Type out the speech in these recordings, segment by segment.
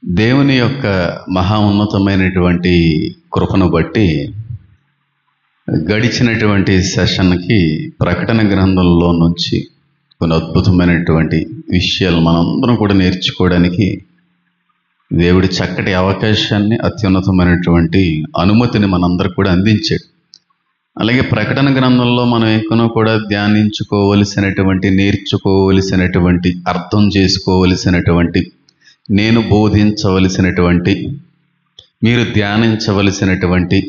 దేవుని యొక్క మహా ఉన్నతమైనటువంటి కృపను బట్టి గడిచినటువంటి సెషన్కి ప్రకటన గ్రంథంలో నుంచి కొన్ని అద్భుతమైనటువంటి విషయాలు మనందరం కూడా నేర్చుకోవడానికి దేవుడి చక్కటి అవకాశాన్ని, అత్యున్నతమైనటువంటి అనుమతిని మనందరికి కూడా అందించాడు. అలాగే ప్రకటన గ్రంథంలో మనం ఎక్కడో కూడా ధ్యానించుకోవలసినటువంటి, నేర్చుకోవలసినటువంటి, అర్థం చేసుకోవలసినటువంటి, నేను బోధించవలసినటువంటి, మీరు ధ్యానించవలసినటువంటి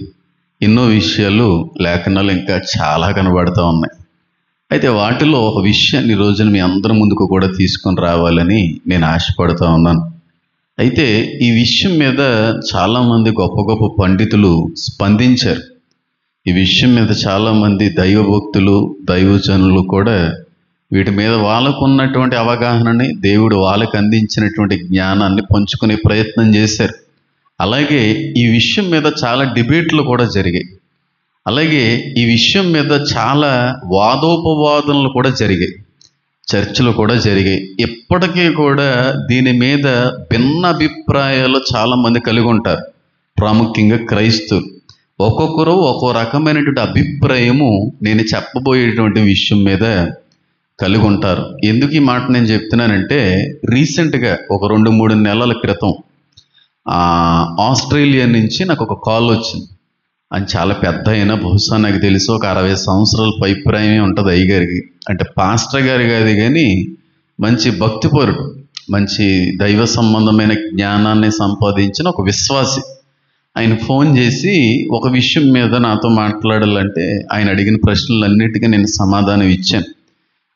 ఎన్నో విషయాలు లేఖనాలు ఇంకా చాలా కనబడుతూ ఉన్నాయి. అయితే వాటిలో ఒక విషయాన్ని రోజున మీ అందరి ముందుకు కూడా తీసుకొని రావాలని నేను ఆశపడుతూ ఉన్నాను. అయితే ఈ విషయం మీద చాలామంది గొప్ప గొప్ప పండితులు స్పందించారు. ఈ విషయం మీద చాలామంది దైవభక్తులు, దైవజనులు కూడా వీటి మీద వాళ్ళకు ఉన్నటువంటి అవగాహనని, దేవుడు వాళ్ళకి అందించినటువంటి జ్ఞానాన్ని పంచుకునే ప్రయత్నం చేశారు. అలాగే ఈ విషయం మీద చాలా డిబేట్లు కూడా జరిగాయి. అలాగే ఈ విషయం మీద చాలా వాదోపవాదనలు కూడా జరిగాయి, చర్చలు కూడా జరిగాయి. ఇప్పటికీ కూడా దీని మీద భిన్న అభిప్రాయాలు చాలామంది కలిగి ఉంటారు. ప్రాముఖ్యంగా క్రైస్తవులు ఒక్కొక్కరు ఒక్కో రకమైనటువంటి అభిప్రాయము నేను చెప్పబోయేటువంటి విషయం మీద కలిగి ఉంటారు. ఎందుకు ఈ మాట నేను చెప్తున్నానంటే, రీసెంట్గా ఒక 2-3 నెలల క్రితం ఆస్ట్రేలియా నుంచి నాకు ఒక కాల్ వచ్చింది. ఆయన చాలా పెద్ద అయినా, బహుశా నాకు తెలిసి ఒక 60 సంవత్సరాల పైప్రాయమే ఉంటుంది అయ్యగారికి. అంటే పాస్టర్ గారు కాదు కానీ మంచి భక్తిపరుడు, మంచి దైవ సంబంధమైన జ్ఞానాన్ని సంపాదించిన ఒక విశ్వాసి. ఆయన ఫోన్ చేసి ఒక విషయం మీద నాతో మాట్లాడాలంటే ఆయన అడిగిన ప్రశ్నలన్నిటికీ నేను సమాధానం ఇచ్చాను.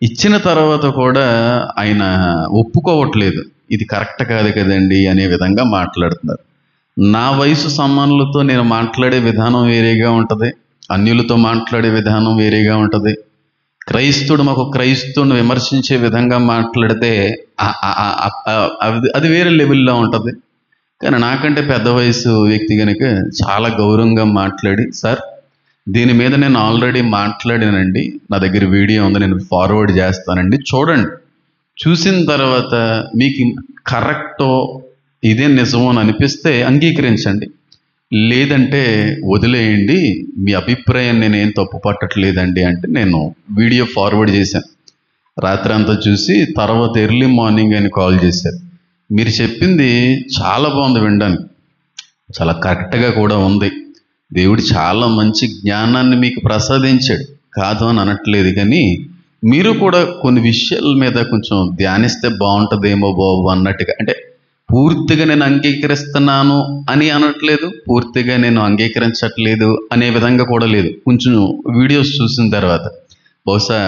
ఇచ్చిన తర్వాత కూడా ఆయన ఒప్పుకోవట్లేదు, ఇది కరెక్ట్ కాదు కదండి అనే విధంగా మాట్లాడుతున్నారు. నా వయసు సమానులతో నేను మాట్లాడే విధానం వేరేగా ఉంటుంది, అన్యులతో మాట్లాడే విధానం వేరేగా ఉంటుంది. క్రైస్తవుడు మాకు క్రైస్తవుని విమర్శించే విధంగా మాట్లాడితే అది వేరే లెవెల్లో ఉంటుంది. కానీ నాకంటే పెద్ద వయసు వ్యక్తి కనుక చాలా గౌరవంగా మాట్లాడి, సార్ దీని మీద నేను ఆల్రెడీ మాట్లాడానండి, నా దగ్గర వీడియో ఉంది, నేను ఫార్వర్డ్ చేస్తానండి, చూడండి, చూసిన తర్వాత మీకు కరెక్టో ఇదే నిజమో అని అనిపిస్తే అంగీకరించండి, లేదంటే వదిలేయండి, మీ అభిప్రాయం నేనేం తప్పు పట్టట్లేదండి అంటే నేను వీడియో ఫార్వర్డ్ చేశాను. రాత్రి అంతా చూసి తర్వాత ఎర్లీ మార్నింగ్ అని కాల్ చేశారు. మీరు చెప్పింది చాలా బాగుంది, వినడానికి చాలా కరెక్ట్గా కూడా ఉంది, దేవుడు చాలా మంచి జ్ఞానాన్ని మీకు ప్రసాదించాడు, కాదు అని అనట్లేదు, కానీ మీరు కూడా కొన్ని విషయాల మీద కొంచెం ధ్యానిస్తే బాగుంటుందేమో బాబు అన్నట్టుగా, అంటే పూర్తిగా నేను అంగీకరిస్తున్నాను అని అనట్లేదు, పూర్తిగా నేను అంగీకరించట్లేదు అనే విధంగా కూడా లేదు. కొంచెం వీడియోస్ చూసిన తర్వాత బహుశా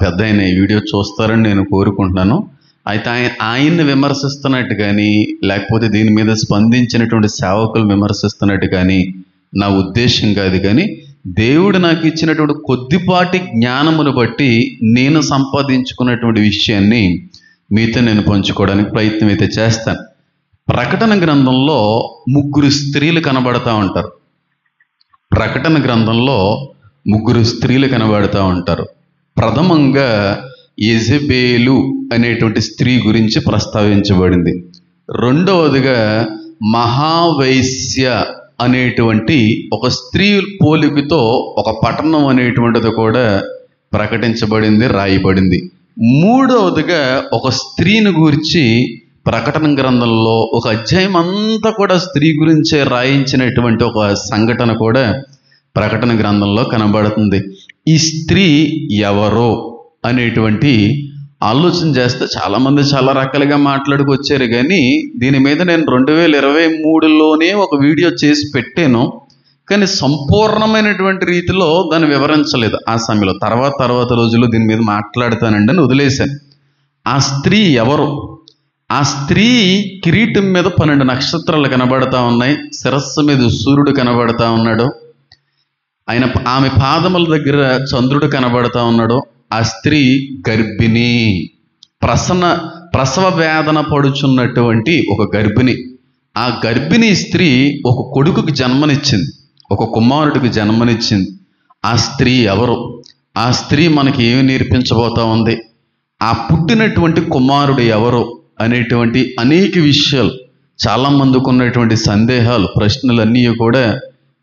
పెద్ద ఆయన వీడియో చూస్తారని నేను కోరుకుంటున్నాను. అయితే ఆయన్ని విమర్శిస్తున్నట్టు కానీ, లేకపోతే దీని మీద స్పందించినటువంటి సేవకులు విమర్శిస్తున్నట్టు కానీ నా ఉద్దేశం కాదు. కానీ దేవుడు నాకు ఇచ్చినటువంటి కొద్దిపాటి జ్ఞానమును బట్టి నేను సంపాదించుకున్నటువంటి విషయాన్ని మీతో నేను పంచుకోవడానికి ప్రయత్నం అయితే చేస్తాను. ప్రకటన గ్రంథంలో 3 స్త్రీలు కనబడతా ఉంటారు. ప్రకటన గ్రంథంలో 3 స్త్రీలు కనబడతా ఉంటారు. ప్రథమంగా యెజబేలు అనేటువంటి స్త్రీ గురించి ప్రస్తావించబడింది. రెండవదిగా మహావైశ్య అనేటువంటి ఒక స్త్రీ పోలికతో ఒక పట్టణం అనేటువంటిది కూడా ప్రకటించబడింది, రాయబడింది. మూడవదిగా ఒక స్త్రీని గురించి ప్రకటన గ్రంథంలో ఒక అధ్యాయం అంతా కూడా స్త్రీ గురించే రాయించినటువంటి ఒక సంఘటన కూడా ప్రకటన గ్రంథంలో కనబడుతుంది. ఈ స్త్రీ ఎవరో అనేటువంటి ఆలోచన చేస్తే చాలామంది చాలా రకాలుగా మాట్లాడుకొచ్చారు. కానీ దీని మీద నేను 2023లోనే ఒక వీడియో చేసి పెట్టాను, కానీ సంపూర్ణమైనటువంటి రీతిలో దాన్ని వివరించలేదు ఆ సమయంలో. తర్వాత రోజుల్లో దీని మీద మాట్లాడతానండి అని వదిలేశాను. ఆ స్త్రీ ఎవరు? ఆ స్త్రీ కిరీటం మీద 12 నక్షత్రాలు కనబడతా ఉన్నాయి, శిరస్సు మీద సూర్యుడు కనబడతా ఉన్నాడు, ఆమె పాదముల దగ్గర చంద్రుడు కనబడతా ఉన్నాడు. ఆ స్త్రీ గర్భిణి, ప్రసవ వేదన పడుచున్నటువంటి ఒక గర్భిణి. ఆ గర్భిణీ స్త్రీ ఒక కొడుకుకి జన్మనిచ్చింది, ఒక కుమారుడికి జన్మనిచ్చింది. ఆ స్త్రీ ఎవరు? ఆ స్త్రీ మనకి ఏమి నేర్పించబోతా ఉంది? ఆ పుట్టినటువంటి కుమారుడు ఎవరు అనేటువంటి అనేక విషయాలు చాలామందికి ఉన్నటువంటి సందేహాలు, ప్రశ్నలన్నీ కూడా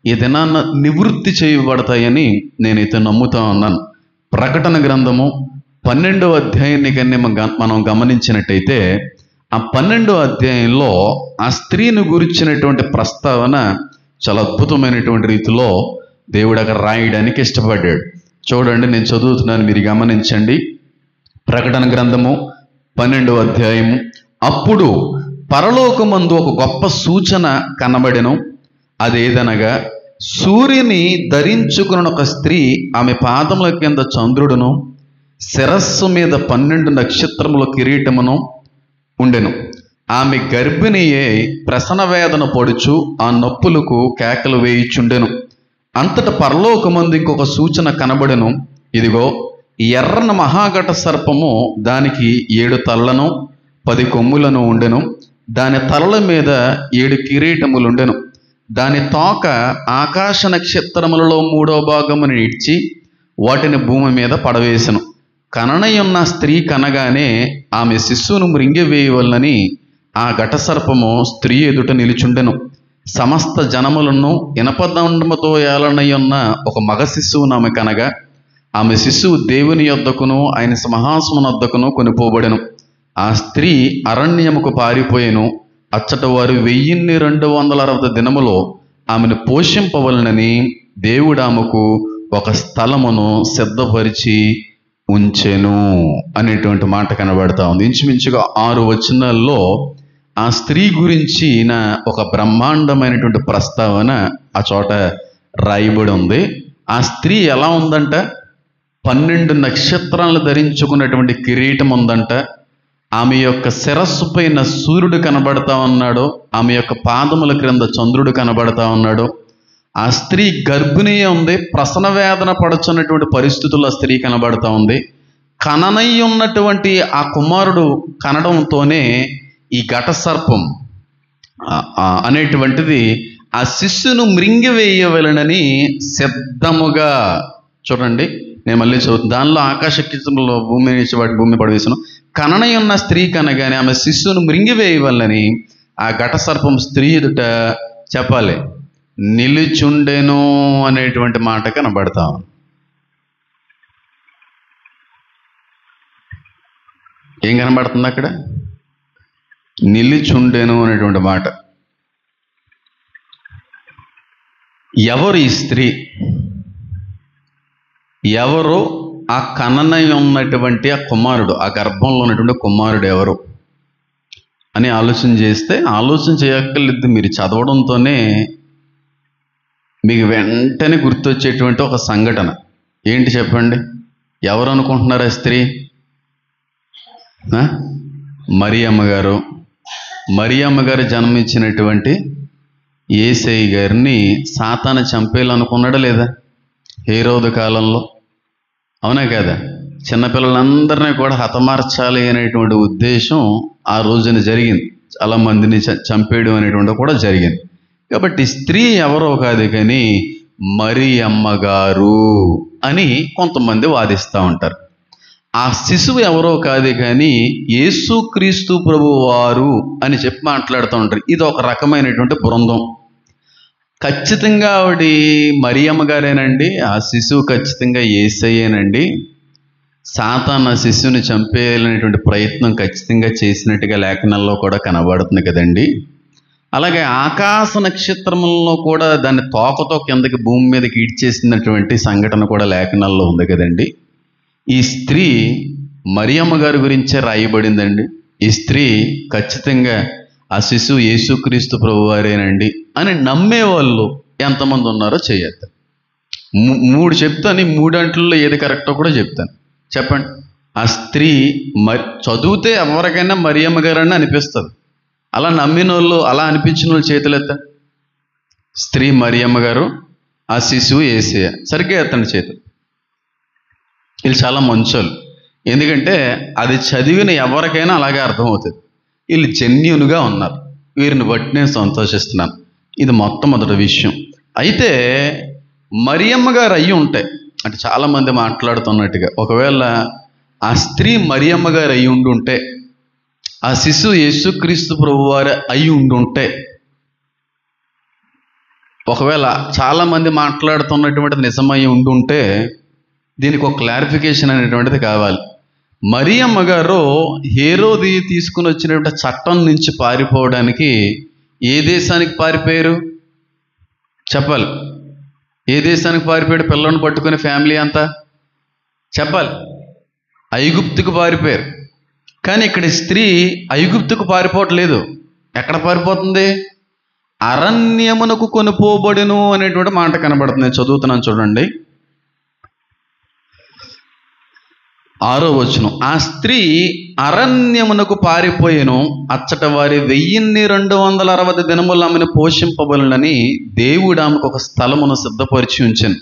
ఈ దినాన్న నివృత్తి చేయబడతాయని నేనైతే నమ్ముతా ఉన్నాను. ప్రకటన గ్రంథము 12వ అధ్యాయాన్ని కానీ మనం గమనించినట్టయితే ఆ 12వ అధ్యాయంలో ఆ స్త్రీని గురించినటువంటి ప్రస్తావన చాలా అద్భుతమైనటువంటి రీతిలో దేవుడు అక్కడ రాయడానికి ఇష్టపడ్డాడు. చూడండి, నేను చదువుతున్నాను, మీరు గమనించండి. ప్రకటన గ్రంథము 12వ అధ్యాయము. అప్పుడు పరలోకమందు ఒక గొప్ప సూచన కనబడెను. అదేదనగా, సూర్యుని ధరించుకున్న ఒక స్త్రీ, ఆమె పాదముల కింద చంద్రుడును, శిరస్సు మీద 12 నక్షత్రముల కిరీటమును ఉండెను. ఆమె గర్భిణియే ప్రసన వేదన పడుచు ఆ నొప్పులకు కేకలు వేయిచుండెను. అంతట పరలోకమందు ఇంకొక సూచన కనబడెను. ఇదిగో, ఎర్రన మహాఘట సర్పము, దానికి 7 తలలను 10 కొమ్ములను ఉండెను. దాని తలల మీద 7 కిరీటములుండెను. దాని తోక ఆకాశ నక్షత్రములలో 3వ భాగమును ఇడ్చి వాటిని భూమి మీద పడవేసెను. కననయున్న స్త్రీ కనగానే ఆమె శిశువును మృంగివేయవలనని ఆ ఘటసర్పము స్త్రీ ఎదుట నిలుచుండెను. సమస్త జనములను ఇనపదండముతో ఏలనయున్న ఒక మగ శిశువును ఆమె కనగా, ఆమె శిశువు దేవుని యొద్దకును ఆయన సింహాసనం వద్దకును కొనిపోబడెను. ఆ స్త్రీ అరణ్యముకు పారిపోయెను. అచ్చట వారు 1260 దినములో ఆమెను పోషింపవలనని దేవుడు ఆమెకు ఒక స్థలమును సిద్ధపరిచి ఉంచెను అనేటువంటి మాట కనబడతా ఉంది. ఇంచుమించుగా 6 వచనాల్లో ఆ స్త్రీ గురించిన ఒక బ్రహ్మాండమైనటువంటి ప్రస్తావన ఆ చోట రాయబడి ఉంది. ఆ స్త్రీ ఎలా ఉందంట? 12 నక్షత్రాలను ధరించుకున్నటువంటి కిరీటం ఉందంట. ఆమె యొక్క శిరస్సు పైన సూర్యుడు కనబడతా ఉన్నాడు. ఆమె యొక్క పాదముల క్రింద చంద్రుడు కనబడతా ఉన్నాడు. ఆ స్త్రీ గర్భిణీ ఉంది. ప్రసన వేదన పడుచున్నటువంటి పరిస్థితుల్లో ఆ స్త్రీ కనబడతా ఉంది. కననయ్య ఉన్నటువంటి ఆ కుమారుడు కనడంతోనే ఈ ఘటసర్పం అనేటువంటిది ఆ శిశువును మృంగివేయవలనని సిద్ధముగా, చూడండి నేను మళ్ళీ చదువుతాను. దానిలో ఆకాశ కిరణంలో భూమి నుంచి వాటి భూమి పడవేశాను. కననయ్య ఉన్న స్త్రీ కనగానే ఆమె శిశువును మృంగివేయవలనని ఆ ఘటసర్పం స్త్రీ ఎదుట చెప్పాలి నిలుచుండెను అనేటువంటి మాట కనబడతా. ఏం కనబడుతుంది అక్కడ? నిలుచుండెను అనేటువంటి మాట. ఎవరు ఈ స్త్రీ? ఎవరు ఆ కననయ్య ఉన్నటువంటి ఆ కుమారుడు, ఆ గర్భంలో ఉన్నటువంటి కుమారుడు ఎవరు అని ఆలోచన చేస్తే, ఆలోచన చేయక్కర్లేదు, మీరు చదవడంతోనే మీకు వెంటనే గుర్తొచ్చేటువంటి ఒక సంఘటన ఏంటి చెప్పండి? ఎవరు అనుకుంటున్నారు ఆ స్త్రీ? మరియమ్మ గారు. మరియమ్మ గారు జన్మించినటువంటి యేసయ్య గారిని సాతాను చంపేయాలనుకున్నాడా లేదా హేరోదు కాలంలో? అవునా కదా? చిన్నపిల్లలందరినీ కూడా హతమార్చాలి అనేటువంటి ఉద్దేశం ఆ రోజున జరిగింది. చాలా మందిని చంపేయడం అనేటువంటి కూడా జరిగింది. కాబట్టి స్త్రీ ఎవరో కాదు కానీ మరియమ్మ గారు అని కొంతమంది వాదిస్తూ ఉంటారు. ఆ శిశువు ఎవరో కాదు కానీ యేసుక్రీస్తు ప్రభువారు అని చెప్పి మాట్లాడుతూ ఉంటారు. ఇది ఒక రకమైనటువంటి బృందం. ఖచ్చితంగా ఆవిడ మరియమ్మ గారేనండి, ఆ శిశువు ఖచ్చితంగా యేసయ్యేనండి. సాతాను ఆ శిశువుని చంపేయాలనేటువంటి ప్రయత్నం ఖచ్చితంగా చేసినట్టుగా లేఖనాల్లో కూడా కనబడుతుంది కదండి. అలాగే ఆకాశ నక్షత్రములలో కూడా దాన్ని తోకతో కిందకి భూమి మీదకి ఈడ్చేసినటువంటి సంఘటన కూడా లేఖనాల్లో ఉంది కదండి. ఈ స్త్రీ మరియమ్మ గారి గురించే రాయబడిందండి. ఈ స్త్రీ ఖచ్చితంగా ఆ శిశువు యేసుక్రీస్తు ప్రభువారేనండి అని నమ్మేవాళ్ళు ఎంతమంది ఉన్నారో చేయొద్దు. 3 చెప్తాను, 3 అంట్లో ఏది కరెక్టో కూడా చెప్తాను. చెప్పండి. ఆ స్త్రీ చదివితే ఎవరికైనా మరియమ్మ గారని అనిపిస్తుంది. అలా నమ్మిన వాళ్ళు, అలా అనిపించిన వాళ్ళు చేతులెత్త. స్త్రీ మరియమ్మ గారు, ఆ శిశువు యేసయ్య. సరిగ్గా ఎత్తండి చేతులు. వీళ్ళు చాలా మంచోళ్ళు. ఎందుకంటే అది చదివిన ఎవరికైనా అలాగే అర్థమవుతుంది. వీళ్ళు జెన్యూన్గా ఉన్నారు. వీరిని బట్టి నేను సంతోషిస్తున్నాను. ఇది మొట్టమొదటి విషయం. అయితే మరియమ్మ గారు అయ్యి ఉంటాయి అంటే చాలామంది మాట్లాడుతున్నట్టుగా, ఒకవేళ ఆ స్త్రీ మరియమ్మ గారు అయ్యి ఉంటే ఆ శిశువు యేసుక్రీస్తు ప్రభువారు అయి ఉండుంటే, ఒకవేళ చాలామంది మాట్లాడుతున్నటువంటిది నిజమై ఉండుంటే దీనికి ఒక క్లారిఫికేషన్ అనేటువంటిది కావాలి. మరియమ్మ గారు హేరోది తీసుకుని వచ్చినటువంటి చట్టం నుంచి పారిపోవడానికి ఏ దేశానికి పారిపోయారు చెప్పాలి? ఏ దేశానికి పారిపోయాడు పిల్లని పట్టుకుని ఫ్యామిలీ అంతా? చెప్పాలి. ఐగుప్తుకు పారిపోయారు. కానీ ఇక్కడ స్త్రీ ఐగుప్తుకు పారిపోవట్లేదు. ఎక్కడ పారిపోతుంది? అరణ్యమునకు కొనుపోబడును అనేటువంటి మాట కనబడుతుంది. నేను చదువుతున్నాను చూడండి, 6వ వచనం. ఆ స్త్రీ అరణ్యమునకు పారిపోయెను, అచ్చట వారి 1260 దినములు ఆమెను పోషింపబడునని దేవుడు ఆమెకు ఒక స్థలమును సిద్ధపరిచి ఉంచాను.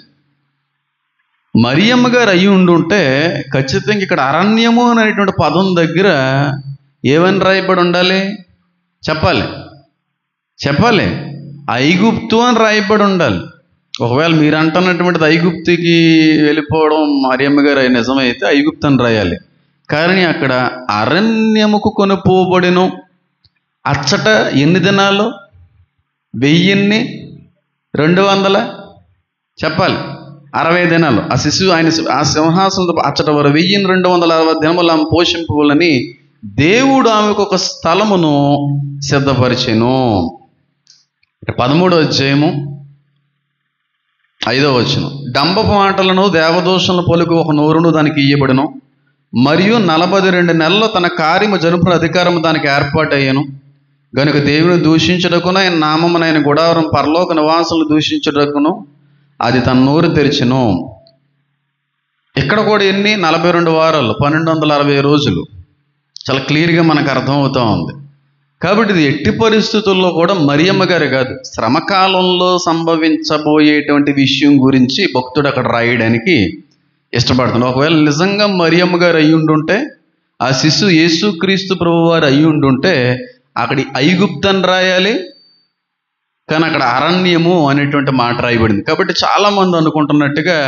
మరియమ్మ గారు అయి ఉండుంటే ఖచ్చితంగా ఇక్కడ అరణ్యము అనేటువంటి పదం దగ్గర ఏమని రాయబడి ఉండాలి? చెప్పాలి. ఐగుప్తు అని రాయబడి ఉండాలి. ఒకవేళ మీరు అంటున్నటువంటిది ఐగుప్తుకి వెళ్ళిపోవడం మరియమ్మ గారు నిజమైతే ఐగుప్తు అని రాయాలి. కానీ అక్కడ అరణ్యముకు కొనుపోబడిను, అచ్చట ఎన్ని దినాలు? 1200 చెప్పాలి, 60 దినాలు. ఆ శిశువు ఆ సింహాసనం అచ్చట వారు 1260 దినములు ఆమె పోషింపవాలని దేవుడు ఆమెకు ఒక స్థలమును సిద్ధపరిచెను. 13వ అధ్యాయము 5వ వచనం. డంబపు మాటలను దేవదోషణలు పలుకు ఒక నోరును దానికి ఇయ్యబడును, మరియు 42 నెలలు తన కార్యము జరుపున అధికారము దానికి ఏర్పాటయ్యను. గనుక దేవుని దూషించుటకును ఆయన నామమున ఆయన గుడారం పరలోక నివాసులను దూషించుటకును అది తన నోరు తెరిచెను. ఇక్కడ కూడా ఎన్ని? 42 వారాలు, 1260 రోజులు. చాలా క్లియర్గా మనకు అర్థమవుతూ ఉంది. కాబట్టి ఇది ఎట్టి పరిస్థితుల్లో కూడా మరియమ్మ గారు కాదు, శ్రమకాలంలో సంభవించబోయేటువంటి విషయం గురించి భక్తుడు అక్కడ రాయడానికి ఇష్టపడుతున్నాడు. ఒకవేళ నిజంగా మరియమ్మ గారు అయి ఉండుంటే, ఆ శిశువు యేసుక్రీస్తు ప్రభువారు అయి ఉండుంటే అక్కడ ఐగుప్తు రాయాలి, కానీ అక్కడ అరణ్యము అనేటువంటి మాట రాయబడింది. కాబట్టి చాలామంది అనుకుంటున్నట్టుగా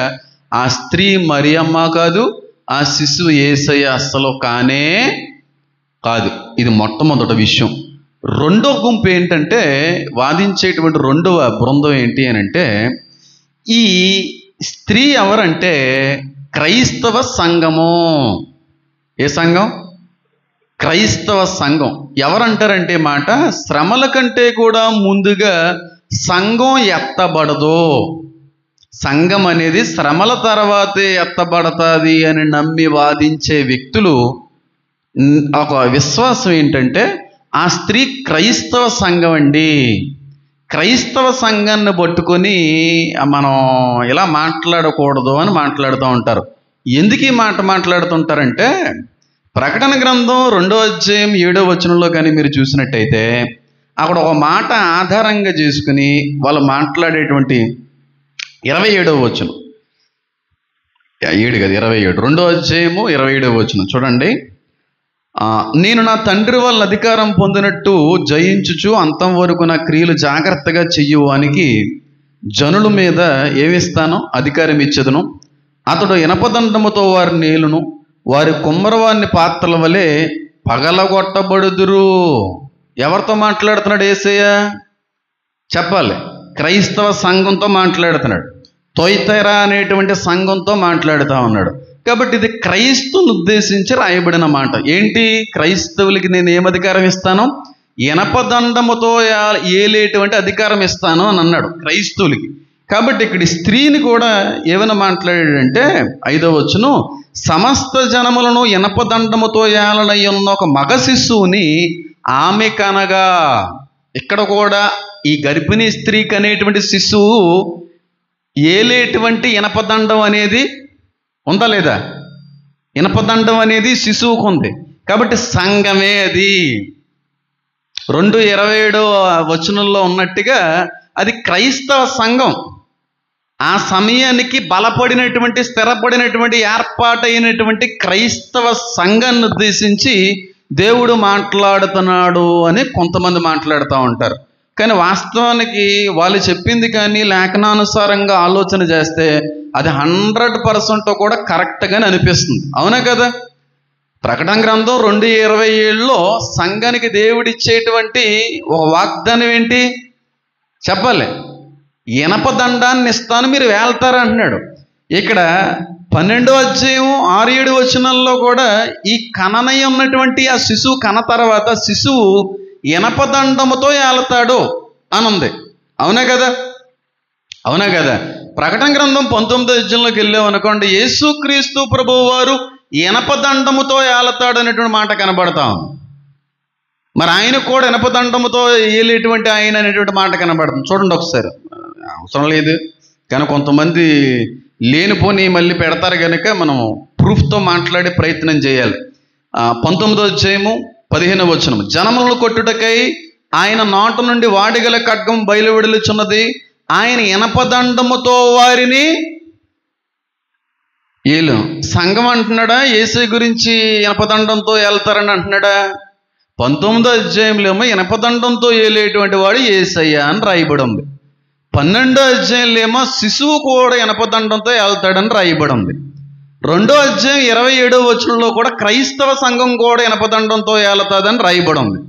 ఆ స్త్రీ మరియమ్మ కాదు, ఆ శిశువు యేసయ్య అస్సలు కానే కాదు. ఇది మొట్టమొదటి విషయం. రెండో గుంపు ఏంటంటే, వాదించేటువంటి రెండవ బృందం ఏంటి అని అంటే, ఈ స్త్రీ ఎవరంటే క్రైస్తవ సంఘము. ఏ సంఘం? క్రైస్తవ సంఘం. ఎవరంటారంటే మాట, శ్రమల కంటే కూడా ముందుగా సంఘం ఎత్తబడదు, సంఘం అనేది శ్రమల తర్వాతే ఎత్తబడతాది అని నమ్మి వాదించే వ్యక్తులు ఒక విశ్వాసం ఏంటంటే, ఆ స్త్రీ క్రైస్తవ సంఘం అండి. క్రైస్తవ సంఘాన్ని పట్టుకొని మనం ఇలా మాట్లాడకూడదు అని మాట్లాడుతూ ఉంటారు. ఎందుకు ఈ మాట మాట్లాడుతుంటారంటే, ప్రకటన గ్రంథం 2వ అధ్యాయం 7వ వచనంలో కానీ మీరు చూసినట్టయితే అక్కడ ఒక మాట ఆధారంగా చేసుకుని వాళ్ళు మాట్లాడేటువంటి 27వ వచనం, 7 కాదు 27, 2వ అధ్యాయము 27వ వచనం చూడండి. నేను నా తండ్రి వల్ల అధికారం పొందినట్టు జయించుచు అంతం వరకు నా క్రియలు జాగ్రత్తగా చెయ్యువానికి జనుల మీద ఏమిస్తాను? అధికారం ఇచ్చేదను. అతడు ఇనపదండముతో వారి నేలును, వారి కుమ్మరవారిని పాత్రల వలె పగలగొట్టబడుదురు. ఎవరితో మాట్లాడుతున్నాడు యేసయ్య? చెప్పాలి. క్రైస్తవ సంఘంతో మాట్లాడుతున్నాడు. తొయతెరా అనేటువంటి సంఘంతో మాట్లాడుతూ ఉన్నాడు. కాబట్టి ఇది క్రైస్తవుని ఉద్దేశించి రాయబడిన మాట. ఏంటి? క్రైస్తవులకి నేను ఏం అధికారం ఇస్తాను? ఇనపదండముతో ఏలేటువంటి అధికారం ఇస్తాను అని అన్నాడు క్రైస్తవులకి. కాబట్టి ఇక్కడ స్త్రీని కూడా ఏమైనా మాట్లాడాడంటే 5వ వచనం, సమస్త జనములను ఇనపదండముతో ఏలనయ్యున్న ఒక మగ శిశువుని ఆమె కనగా. ఇక్కడ కూడా ఈ గర్భిణీ స్త్రీకి అనేటువంటి శిశువు ఏలేటువంటి ఇనపదండం అనేది ఉందా లేదా? ఇనపదండం అనేది శిశువుకు ఉంది. కాబట్టి సంఘమే అది. 2:27 వచనంలో ఉన్నట్టుగా అది క్రైస్తవ సంఘం. ఆ సమయానికి బలపడినటువంటి, స్థిరపడినటువంటి, ఏర్పాటైనటువంటి క్రైస్తవ సంఘాన్ని ఉద్దేశించి దేవుడు మాట్లాడుతున్నాడు అని కొంతమంది మాట్లాడుతూ ఉంటారు. కానీ వాస్తవానికి వాళ్ళు చెప్పింది కానీ లేఖనానుసారంగా ఆలోచన చేస్తే అది 100% కూడా కరెక్ట్గానే అనిపిస్తుంది. అవునా కదా? ప్రకటన గ్రంథం 2:27లో సంఘానికి దేవుడిచ్చేటువంటి ఒక వాగ్దానం ఏంటి చెప్పాలి? ఇనప దండాన్ని ఇస్తాను, మీరు వేల్తారు అంటున్నాడు. ఇక్కడ 12వ అధ్యాయం 6-7 వచనాల్లో కూడా ఈ కననై ఉన్నటువంటి ఆ శిశువు కన తర్వాత శిశువు ఇనప దండముతో ఏలతాడు అని ఉంది. అవునా కదా? అవునా కదా? ప్రకటన గ్రంథం 19వ అధ్యాయంలోకి వెళ్ళామనుకోండి, యేసుక్రీస్తు ప్రభువు వారు ఇనప దండముతో ఏలతాడు అనేటువంటి మాట కనబడతాం. మరి ఆయన కూడా ఇనప దండముతో ఏలేటువంటి ఆయన అనేటువంటి మాట కనబడుతుంది. చూడండి ఒకసారి, అవసరం లేదు కానీ కొంతమంది లేనిపోని మళ్ళీ పెడతారు కనుక మనం ప్రూఫ్తో మాట్లాడే ప్రయత్నం చేయాలి. 19వ అధ్యాయము 15వ వచనం, జనములను కొట్టుటకై ఆయన నోట నుండి వాడిగల ఖడ్గం బయలువెడలుచున్నది, ఆయన ఇనపదండముతో వారిని ఏలు. సంఘం అంటున్నాడా యేసు గురించి ఇనపదండంతో ఏళ్తారని అంటున్నాడా? 19వ అధ్యాయంలో ఏమో ఇనపదండంతో ఏలేటువంటి వాడు యేసయ్య అని రాయబడి ఉంది. 12వ అధ్యాయంలో ఏమో శిశువు కూడా ఇనపదండంతో ఏళ్తాడని రాయబడి ఉంది. 2వ అధ్యాయం 27వ వచనంలో కూడా క్రైస్తవ సంఘం కూడా ఇనపదండంతో ఏలుతాదని రాయబడి ఉంది.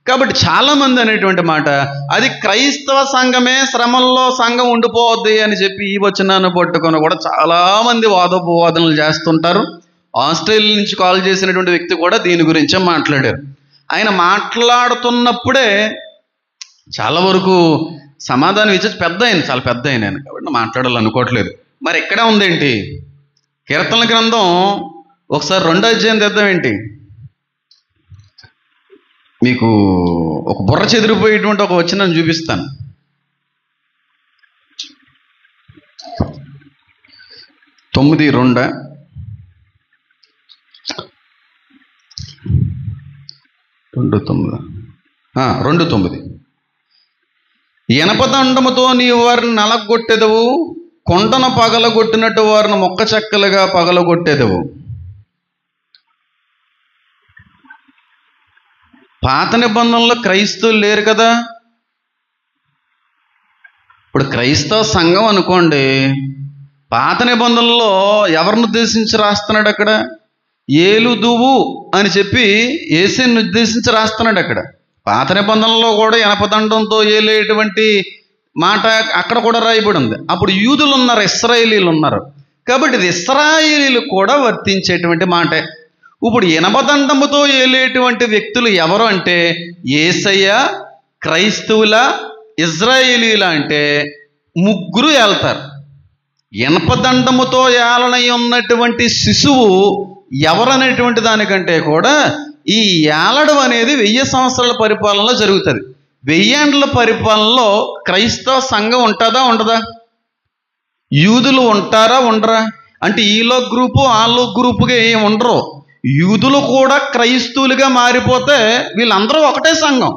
కాబట్టి చాలామంది అనేటువంటి మాట అది క్రైస్తవ సంఘమే శ్రమల్లో సంఘం ఉండిపోవద్ది అని చెప్పి ఈ వచనాన్ని పట్టుకొని కూడా చాలామంది వాదోపవాదనలు చేస్తుంటారు. ఆస్ట్రేలియా నుంచి కాల్ చేసినటువంటి వ్యక్తి కూడా దీని గురించే మాట్లాడారు. ఆయన మాట్లాడుతున్నప్పుడే చాలా వరకు సమాధానం ఇచ్చేసి పెద్ద ఆయన, చాలా పెద్ద ఆయన కాబట్టి మాట్లాడాలనుకోవట్లేదు. మరి ఎక్కడ ఉందేంటి? కీర్తనల గ్రంథం ఒకసారి 2వ అధ్యాయం తెద్దాం ఏంటి? మీకు ఒక బుర్ర చెదిరిపోయేటువంటి ఒక వచనం చూపిస్తాను. 9:2 2:9 ఇనపదండముతో నీవు వారిని నలగొట్టెదవు, కొండను పగలగొట్టినట్టు వారిని మొక్క చెక్కలుగా పగలగొట్టేదవు. పాత నిబంధనలో క్రైస్తవులు లేరు కదా. ఇప్పుడు క్రైస్తవ సంఘం అనుకోండి, పాత నిబంధనలో ఎవరిని ఉద్దేశించి రాస్తున్నాడు అక్కడ? ఏలుదువు అని చెప్పి యేసుని ఉద్దేశించి రాస్తున్నాడు అక్కడ. పాత నిబంధనలో కూడా ఇనపదండంతో ఏలేటువంటి మాట అక్కడ కూడా రాయబడి ఉంది. అప్పుడు యూదులు ఉన్నారు, ఇశ్రాయేలీలు ఉన్నారు. కాబట్టి ఇది ఇశ్రాయేలీలు కూడా వర్తించేటువంటి మాటే. ఇప్పుడు ఇనపదండముతో ఏలేటువంటి వ్యక్తులు ఎవరు అంటే యేసయ్య, క్రైస్తవుల, ఇజ్రాయేలీల అంటే ముగ్గురు ఏళ్తారు. ఇనపదండముతో ఏలనై ఉన్నటువంటి శిశువు ఎవరనేటువంటి దానికంటే కూడా ఈ ఏలడం అనేది 1000 సంవత్సరాల పరిపాలనలో జరుగుతుంది. 1000 ఏండ్ల పరిపాలనలో క్రైస్తవ సంఘం ఉంటుందా ఉండదా? యూదులు ఉంటారా ఉండరా? అంటే ఈలో గ్రూపు ఆలో గ్రూపుగా ఏమి ఉండరు. యూదులు కూడా క్రైస్తవులుగా మారిపోతే వీళ్ళందరూ ఒకటే సంఘం.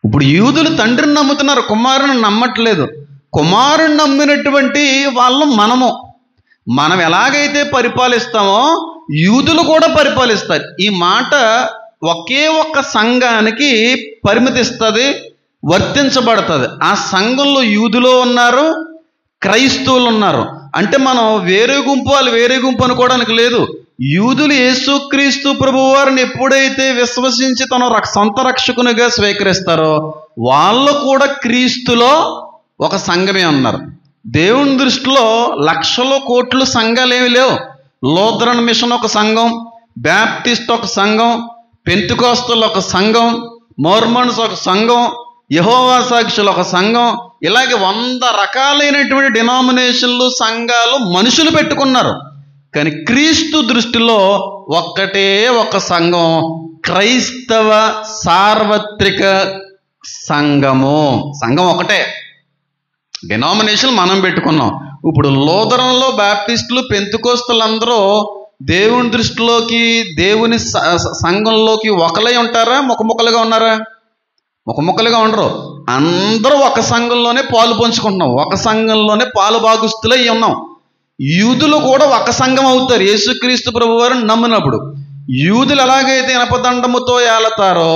ఇప్పుడు యూదులు తండ్రిని నమ్ముతున్నారు, కుమారుని నమ్మట్లేదు. కుమారుని నమ్మినటువంటి వాళ్ళు మనం ఎలాగైతే పరిపాలిస్తామో యూదులు కూడా పరిపాలిస్తారు. ఈ మాట ఒకే ఒక్క సంఘానికి పరిమితిస్తుంది, వర్తించబడుతుంది. ఆ సంఘంలో యూదులు ఉన్నారు, క్రైస్తవులు ఉన్నారు. అంటే మనం వేరే గుంపు వాళ్ళు వేరే గుంపు అనుకోవడానికి లేదు. యూదులు యేసుక్రీస్తు ప్రభువు వారిని ఎప్పుడైతే విశ్వసించి తన సొంత రక్షకునిగా స్వీకరిస్తారో వాళ్ళు కూడా క్రీస్తులో ఒక సంఘమే ఉన్నారు. దేవుని దృష్టిలో లక్షలు కోట్లు సంఘాలు ఏమి లేవు. లూథరన్ మిషన్ ఒక సంఘం, బ్యాప్టిస్ట్ ఒక సంఘం, పెంతెకోస్తలు ఒక సంఘం, మోర్మన్స్ ఒక సంఘం, యెహోవా సాక్షులు ఒక సంఘం, ఇలాగే 100 రకాలైనటువంటి డినామినేషన్లు, సంఘాలు మనుషులు పెట్టుకున్నారు. కానీ క్రీస్తు దృష్టిలో ఒక్కటే ఒక సంఘం, క్రైస్తవ సార్వత్రిక సంఘము. సంఘం ఒకటే, డినామినేషన్ మనం పెట్టుకున్నాం. ఇప్పుడు లూథరన్లో, బ్యాప్టిస్టులు, పెంతెకోస్తలు అందరూ దేవుని దృష్టిలోకి, దేవుని సంఘంలోకి ఒకలై ఉంటారా? ముఖముఖలుగా ఉన్నారా? ముఖముఖలుగా ఉండరు. అందరూ ఒక సంఘంలోనే పాలు పంచుకుంటున్నాం, ఒక సంఘంలోనే పాలు భాగస్తులై ఉన్నాం. యూదులు కూడా ఒక సంఘం అవుతారు యేసుక్రీస్తు ప్రభువారిని నమ్మినప్పుడు. యూదులు ఎలాగైతే ఇనపదండముతో ఏలతారో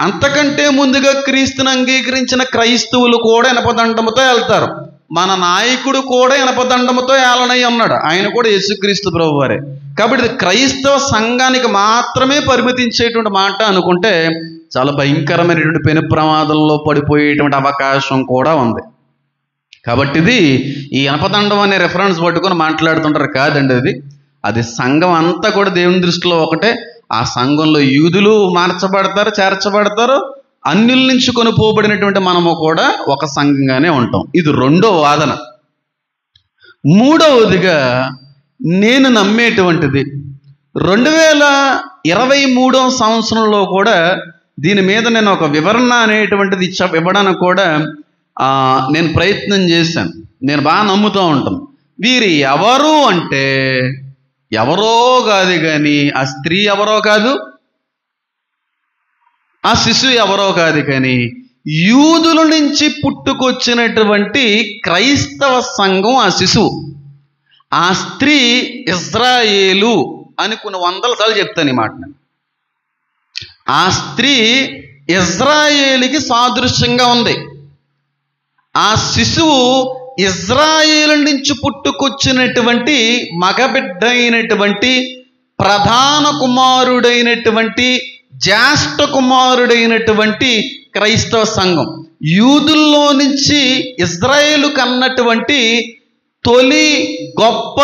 అంతకంటే ముందుగా క్రీస్తుని అంగీకరించిన క్రైస్తవులు కూడా ఇనపదండముతో వెళ్తారు. మన నాయకుడు కూడా ఇనపదండముతో ఏలనై ఉన్నాడు. ఆయన కూడా యేసుక్రీస్తు ప్రభు వారే. కాబట్టి ఇది క్రైస్తవ సంఘానికి మాత్రమే పరిమితించేటువంటి మాట అనుకుంటే చాలా భయంకరమైనటువంటి పెను ప్రమాదంలో పడిపోయేటువంటి అవకాశం కూడా ఉంది. కాబట్టి ఇది ఈ ఇనపదండం అనే రెఫరెన్స్ పట్టుకొని మాట్లాడుతుంటారు కాదండి. అది సంఘం అంతా కూడా దేవుని దృష్టిలో ఒకటే. ఆ సంఘంలో యూదులు మార్చబడతారు, చేర్చబడతారు. అన్యుల నుంచి కొనుపోబడినటువంటి మనము కూడా ఒక సంఘంగానే ఉంటాం. ఇది రెండో వాదన. మూడవదిగా నేను నమ్మేటువంటిది 2023వ సంవత్సరంలో కూడా దీని మీద నేను ఒక వివరణ అనేటువంటిది ఇవ్వడానికి కూడా నేను ప్రయత్నం చేశాను. నేను బాగా నమ్ముతూ ఉంటాను. వీరు ఎవరు అంటే ఎవరో కాదు, కానీ ఆ స్త్రీ ఎవరో కాదు, ఆ శిశువు ఎవరో కాదు, కానీ యూదుల నుంచి పుట్టుకొచ్చినటువంటి క్రైస్తవ సంఘం ఆ శిశువు. ఆ స్త్రీ ఇజ్రాయేలు అని కొన్ని వందల సార్లు చెప్తాను ఈ మాట. ఆ స్త్రీ ఇజ్రాయేలుకి సాదృశ్యంగా ఉంది. ఆ శిశువు ఇజ్రాయేలు నుంచి పుట్టుకొచ్చినటువంటి మగబిడ్డ అయినటువంటి ప్రధాన కుమారుడైనటువంటి జ్యేష్ఠ కుమారుడైనటువంటి క్రైస్తవ సంఘం. యూదుల్లో నుంచి ఇజ్రాయేలు కన్నటువంటి తొలి గొప్ప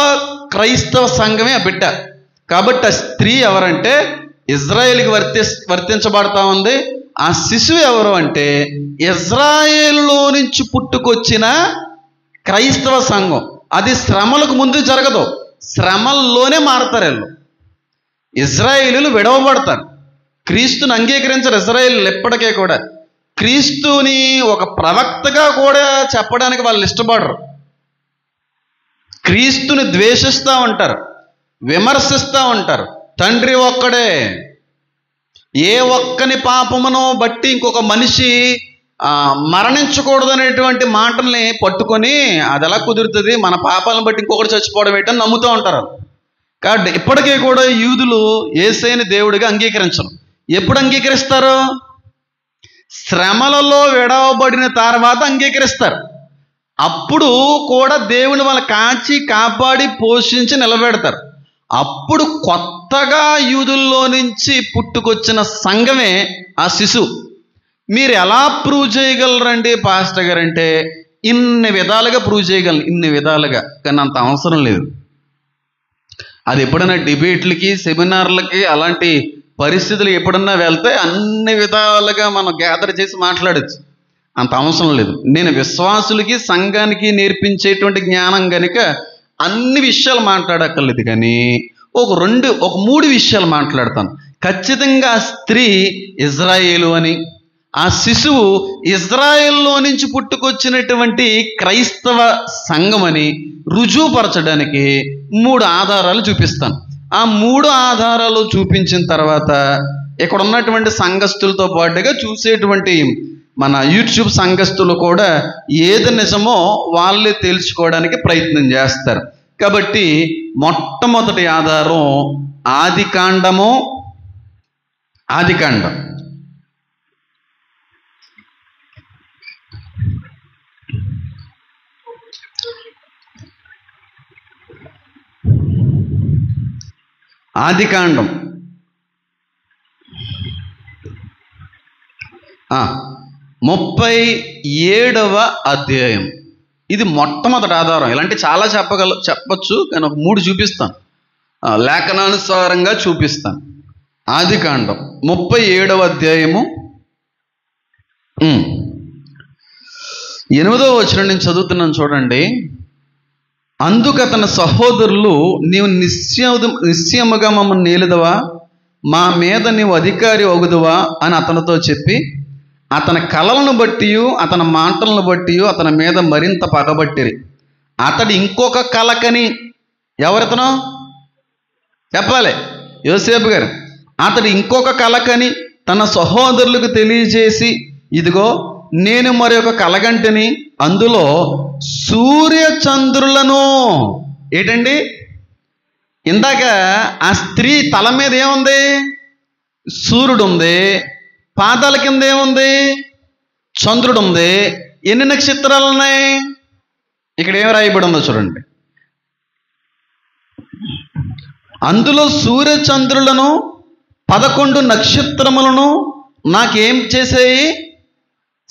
క్రైస్తవ సంఘమే ఆ బిడ్డ. కాబట్టి ఆ స్త్రీ ఎవరంటే ఇజ్రాయేలుకి వర్తించబడతా ఉంది. ఆ శిశువు ఎవరు అంటే ఇజ్రాయేలులో నుంచి పుట్టుకొచ్చిన క్రైస్తవ సంఘం. అది శ్రమలకు ముందు జరగదు, శ్రమల్లోనే మారతారు వీళ్ళు. ఇజ్రాయేలీలు విడవబడతారు, క్రీస్తుని అంగీకరించరు ఇజ్రాయేలీలు ఎప్పటికే కూడా. క్రీస్తుని ఒక ప్రవక్తగా కూడా చెప్పడానికి వాళ్ళు ఇష్టపడరు. క్రీస్తుని ద్వేషిస్తూ ఉంటారు, విమర్శిస్తూ ఉంటారు. తండ్రి ఒక్కడే, ఏ ఒక్కని పాపమును బట్టి ఇంకొక మనిషి మరణించకూడదు అనేటువంటి మాటల్ని పట్టుకొని అది ఎలా కుదురుతుంది, మన పాపాలను బట్టి ఇంకొకటి చచ్చిపోవడం ఏంటని నమ్ముతూ ఉంటారు. కాబట్టి ఇప్పటికీ కూడా యూదులు యేసయ్యని దేవుడిగా అంగీకరించరు. ఎప్పుడు అంగీకరిస్తారు? శ్రమలలో విడవబడిన తర్వాత అంగీకరిస్తారు. అప్పుడు కూడా దేవుని వాళ్ళు కాచి కాపాడి పోషించి నిలబెడతారు. అప్పుడు కొత్తగా యూదుల్లో నుంచి పుట్టుకొచ్చిన సంఘమే ఆ శిశువు. మీరు ఎలా ప్రూవ్ చేయగలరండి పాస్టర్ గారు అంటే, ఇన్ని విధాలుగా ప్రూవ్ చేయగలను, ఇన్ని విధాలుగా. కానీ అంత అవసరం లేదు. అది ఎప్పుడైనా డిబేట్లకి, సెమినార్లకి, అలాంటి పరిస్థితులు ఎప్పుడన్నా వెళ్తే అన్ని విధాలుగా మనం గ్యాదర్ చేసి మాట్లాడచ్చు. అంత అవసరం లేదు. నేను విశ్వాసులకి సంఘానికి నేర్పించేటువంటి జ్ఞానం కనుక అన్ని విషయాలు మాట్లాడక్కర్లేదు. కానీ ఒక మూడు విషయాలు మాట్లాడతాను. ఖచ్చితంగా ఆ స్త్రీ ఇజ్రాయేలు అని, ఆ శిశువు ఇజ్రాయేల్లో నుంచి పుట్టుకొచ్చినటువంటి క్రైస్తవ సంఘం అని రుజువుపరచడానికి 3 ఆధారాలు చూపిస్తాను. ఆ 3 ఆధారాలు చూపించిన తర్వాత ఇక్కడ ఉన్నటువంటి సంఘస్థులతో పాటుగా చూసేటువంటి మన యూట్యూబ్ సంఘస్థులు కూడా ఏది నిజమో వాళ్ళే తెలుసుకోవడానికి ప్రయత్నం చేస్తారు. కాబట్టి మొట్టమొదటి ఆధారం ఆదికాండం. ఆదికాండం 37వ అధ్యాయం. ఇది మొట్టమొదటి ఆధారం. ఇలాంటి చాలా చెప్పచ్చు, కానీ ఒక 3 చూపిస్తాను, లేఖనానుసారంగా చూపిస్తాను. ఆదికాండం 37వ అధ్యాయము 8వ వచనం నేను చదువుతున్నాను, చూడండి. అందుకు అతని సహోదరులు, నీవు నిశ్చయముగా మమ్మల్ని నేలుదవా, మా మీద నీవు అధికారి ఒగుదువా అని అతనితో చెప్పి, అతని కలలను బట్టి అతని మాటలను బట్టి అతని మీద మరింత పగబట్టిరి. అతడు ఇంకొక కలకని, ఎవరితనో చెప్పాలి, యోసేపు గారు. అతడు ఇంకొక కలకని తన సహోదరులకు తెలియజేసి, ఇదిగో నేను మరి ఒక కలగంటిని, అందులో సూర్యచంద్రులను. ఏంటండి, ఇందాక ఆ స్త్రీ తల మీద ఏముంది? సూర్యుడు ఉంది. పాదాల కింద ఏముంది? చంద్రుడు ఉంది. ఎన్ని నక్షత్రాలు ఉన్నాయి? ఇక్కడ ఏం రాయబడి ఉందో చూడండి. అందులో సూర్యచంద్రులను 11 నక్షత్రములను నాకేం చేసాయి?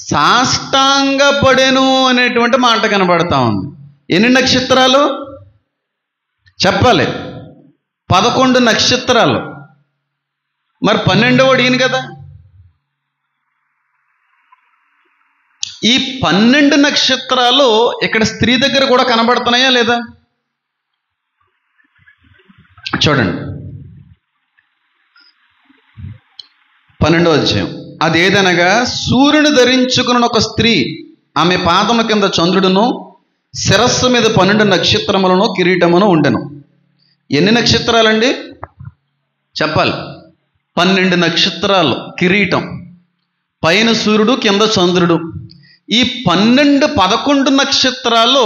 సాష్టాంగపడెను అనేటువంటి మాట కనబడతా ఉంది. ఎన్ని నక్షత్రాలు చెప్పాలి? 11 నక్షత్రాలు. మరి 12వాడు ఈయన కదా. ఈ 12 నక్షత్రాలు ఇక్కడ స్త్రీ దగ్గర కూడా కనబడుతున్నాయా లేదా? చూడండి 12వ అధ్యాయం. అదేదనగా సూర్యుని ధరించుకున్న ఒక స్త్రీ, ఆమె పాదముల కింద చంద్రుడును, శిరస్సు మీద 12 నక్షత్రములను కిరీటమును ఉండెను. ఎన్ని నక్షత్రాలండి చెప్పాలి? 12 నక్షత్రాలు, కిరీటం, పైన సూర్యుడు కింద చంద్రుడు. ఈ 11 నక్షత్రాలు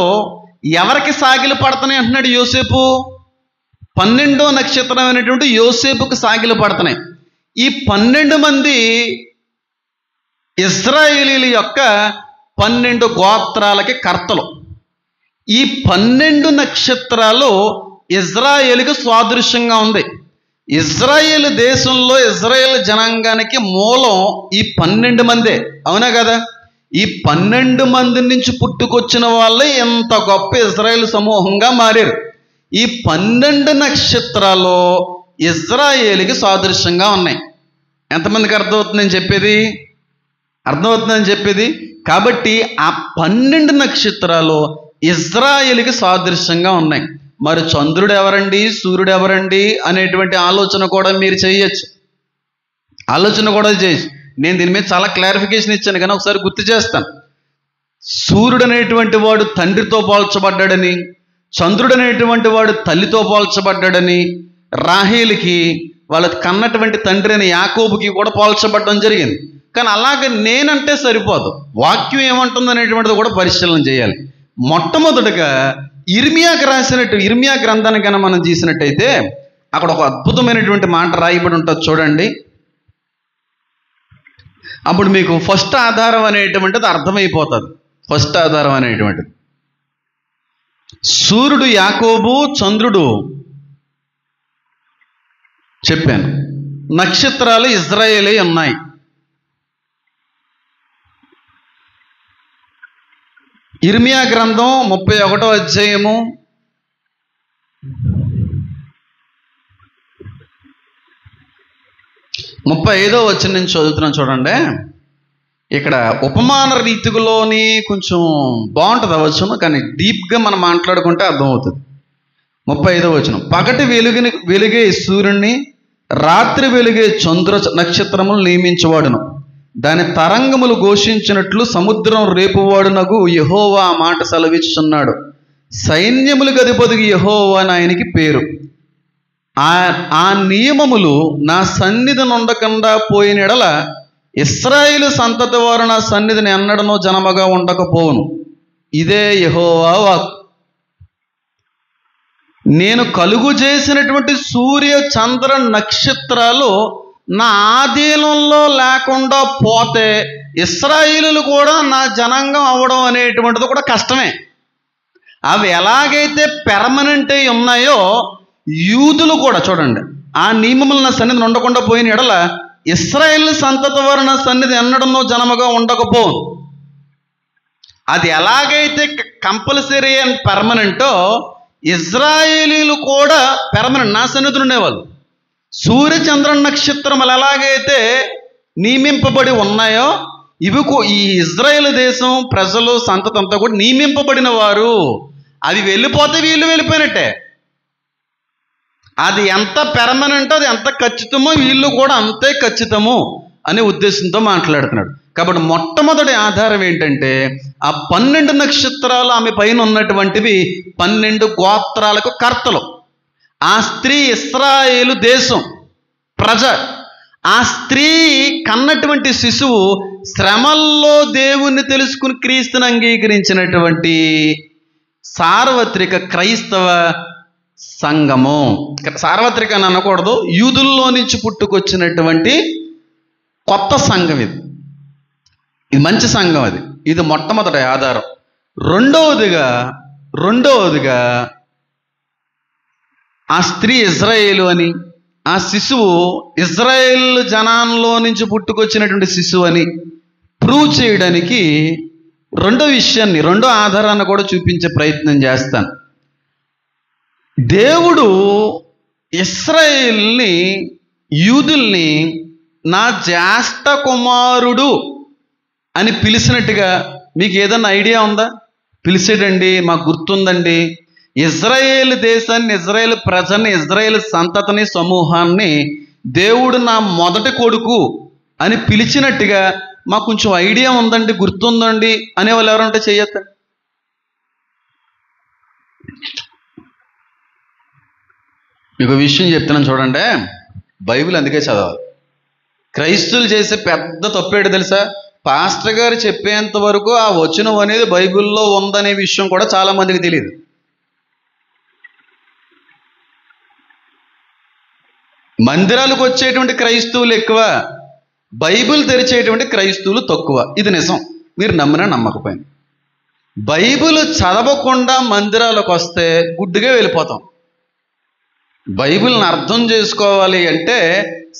ఎవరికి సాగిలు పడుతున్నాయి అంటున్నాడు యోసేపు? 12వ నక్షత్రం అనేటువంటి యోసేపుకు సాగిలు పడుతున్నాయి. ఈ 12 మంది ఇశ్రాయేలీల యొక్క 12 గోత్రాలకి కర్తలు. ఈ 12 నక్షత్రాలు ఇజ్రాయేలుకు సాదృశ్యంగా ఉంది. ఇజ్రాయేల్ దేశంలో ఇజ్రాయేల్ జనాంగానికి మూలం ఈ 12 మందే, అవునా కదా? ఈ 12 మంది నుంచి పుట్టుకొచ్చిన వాళ్ళే ఎంత గొప్ప ఇజ్రాయేల్ సమూహంగా మారారు. ఈ 12 నక్షత్రాలు ఇజ్రాయేలుకి సాదృశ్యంగా ఉన్నాయి. ఎంతమందికి అర్థమవుతుందని చెప్పేది? అర్థమవుతుందని చెప్పేది. కాబట్టి ఆ 12 నక్షత్రాలు ఇజ్రాయేలుకి సాదృశ్యంగా ఉన్నాయి. మరి చంద్రుడు ఎవరండి, సూర్యుడు ఎవరండి అనేటువంటి ఆలోచన కూడా మీరు చేయొచ్చు. నేను దీని మీద చాలా క్లారిఫికేషన్ ఇచ్చాను, కానీ ఒకసారి గుర్తు చేస్తాను. సూర్యుడు అనేటువంటి వాడు తండ్రితో పోల్చబడ్డాడని, చంద్రుడు అనేటువంటి వాడు తల్లితో పోల్చబడ్డాడని, రాహేలుకి వాళ్ళ కన్నటువంటి తండ్రి అని యాకోబుకి కూడా పోల్చబడడం జరిగింది. కానీ అలాగే నేనంటే సరిపోదు, వాక్యం ఏమంటుంది అనేటువంటిది కూడా పరిశీలన చేయాలి. మొట్టమొదటిగా ఇర్మియా గ్రంథాన్ని కన్నా మనం చూసినట్టయితే అక్కడ ఒక అద్భుతమైనటువంటి మాట రాయబడి ఉంటుంది చూడండి. అప్పుడు మీకు ఫస్ట్ ఆధారం అనేటువంటిది అర్థమైపోతుంది. ఫస్ట్ ఆధారం అనేటువంటిది సూర్యుడు యాకోబు, చంద్రుడు చెప్పాను, నక్షత్రాలు ఇజ్రాయేలే ఉన్నాయి. ఇర్మియా గ్రంథం 31వ అధ్యాయము 35వ వచనం నుంచి చదువుతున్నాను చూడండి. ఇక్కడ ఉపమాన రీతిలోని కొంచెం బాగుంటుంది అవచ్చును, కానీ డీప్గా మనం మాట్లాడుకుంటే అర్థమవుతుంది. 35వ వచనం. పగటి వెలుగే సూర్యుని, రాత్రి వెలుగే చంద్ర నక్షత్రములు నియమించేవాడును, దాని తరంగములు ఘోషించినట్లు సముద్రం రేపువాడునగు యెహోవా ఆ మాట సెలవిస్తున్నాడు. సైన్యములకు అధిపతికి యెహోవా అని ఆయనకి పేరు. ఆ నియమములు నా సన్నిధి నుండకుండా పోయిన ఎడల ఇశ్రాయేలు సంతతి వారు నా సన్నిధిని ఎన్నడనో జనముగా ఉండకపోవును. ఇదే యెహోవా వాక్కు. నేను కలుగు చేసినటువంటి సూర్య చంద్ర నక్షత్రాలు నా ఆధీనంలో లేకుండా పోతే ఇశ్రాయేలులు కూడా నా జనాంగం అవ్వడం అనేటువంటిది కూడా కష్టమే. అవి ఎలాగైతే పెర్మనెంట్ అయి ఉన్నాయో యూదులు కూడా చూడండి, ఆ నియమములు నా సన్నిధిని ఉండకుండా పోయిన ఎడల ఇశ్రాయేలు సంతతి వారు నా సన్నిధి ఎన్నడనో జనముగా ఉండకపోను. అది ఎలాగైతే కంపల్సరీ అండ్ పెర్మనెంటో ఇజ్రాయేలీలు కూడా పెర్మనెంట్ నా సన్నిధిని ఉండేవాళ్ళు. సూర్య చంద్ర నక్షత్రములు ఎలాగైతే నియమింపబడి ఉన్నాయో ఇవి ఈ ఇజ్రాయేల్ దేశం ప్రజలు సంతతి అంతా కూడా నియమింపబడిన వారు. అవి వెళ్ళిపోతే వీళ్ళు వెళ్ళిపోయినట్టే. అది ఎంత పెర్మనెంటో, అది ఎంత ఖచ్చితమో వీళ్ళు కూడా అంతే ఖచ్చితము అనే ఉద్దేశంతో మాట్లాడుతున్నాడు. కాబట్టి మొట్టమొదటి ఆధారం ఏంటంటే ఆ 12 నక్షత్రాలు ఆమె పైన ఉన్నటువంటివి 12 గోత్రాలకు కర్తలు. ఆ స్త్రీ ఇశ్రాయేలు దేశం ప్రజ. ఆ స్త్రీ కన్నటువంటి శిశువు శ్రమల్లో దేవుణ్ణి తెలుసుకుని క్రీస్తుని అంగీకరించినటువంటి సార్వత్రిక క్రైస్తవ సంఘము. సార్వత్రిక అని అనకూడదు, యూదుల్లో నుంచి పుట్టుకొచ్చినటువంటి కొత్త సంఘం ఇది. ఇది మంచి సంఘం. ఇది మొట్టమొదటి ఆధారం. రెండవదిగా రెండవదిగా ఆ స్త్రీ ఇజ్రాయేలు అని, ఆ శిశువు ఇజ్రాయేల్ జనాల్లో నుంచి పుట్టుకొచ్చినటువంటి శిశువు అని ప్రూవ్ చేయడానికి రెండో విషయాన్ని, రెండో ఆధారాన్ని కూడా చూపించే ప్రయత్నం చేస్తాను. దేవుడు ఇశ్రాయేల్ని, యూదుల్ని నా జ్యేష్ఠ కుమారుడు అని పిలిచినట్టుగా మీకు ఏదన్నా ఐడియా ఉందా? పిలిచాడండి, మాకు గుర్తుందండి. ఇజ్రాయేల్ దేశాన్ని, ఇజ్రాయేల్ ప్రజల్ని, ఇజ్రాయేల్ సంతతిని, సమూహాన్ని దేవుడు నా మొదటి కొడుకు అని పిలిచినట్టుగా మాకు కొంచెం ఐడియా ఉందండి, గుర్తుందండి అనేవాళ్ళు ఎవరంటే చెయ్యొద్దండి. మీకు విషయం చెప్తున్నాను చూడండి, బైబిల్ అందుకే చదవాలి. క్రైస్తవులు చేసే పెద్ద తప్పేడు తెలుసా? పాస్టర్ గారు చెప్పేంత వరకు ఆ వచనం అనేది బైబిల్లో ఉందనే విషయం కూడా చాలా మందికి తెలియదు. మందిరాలకు వచ్చేటువంటి క్రైస్తవులు ఎక్కువ, బైబిల్ తెరిచేటువంటి క్రైస్తవులు తక్కువ. ఇది నిజం, మీరు నమ్మినా నమ్మకపోయినా. బైబిల్ చదవకుండా మందిరాలకు వస్తే గుడ్డుగా వెళ్ళిపోతాం. బైబిల్ని అర్థం చేసుకోవాలి అంటే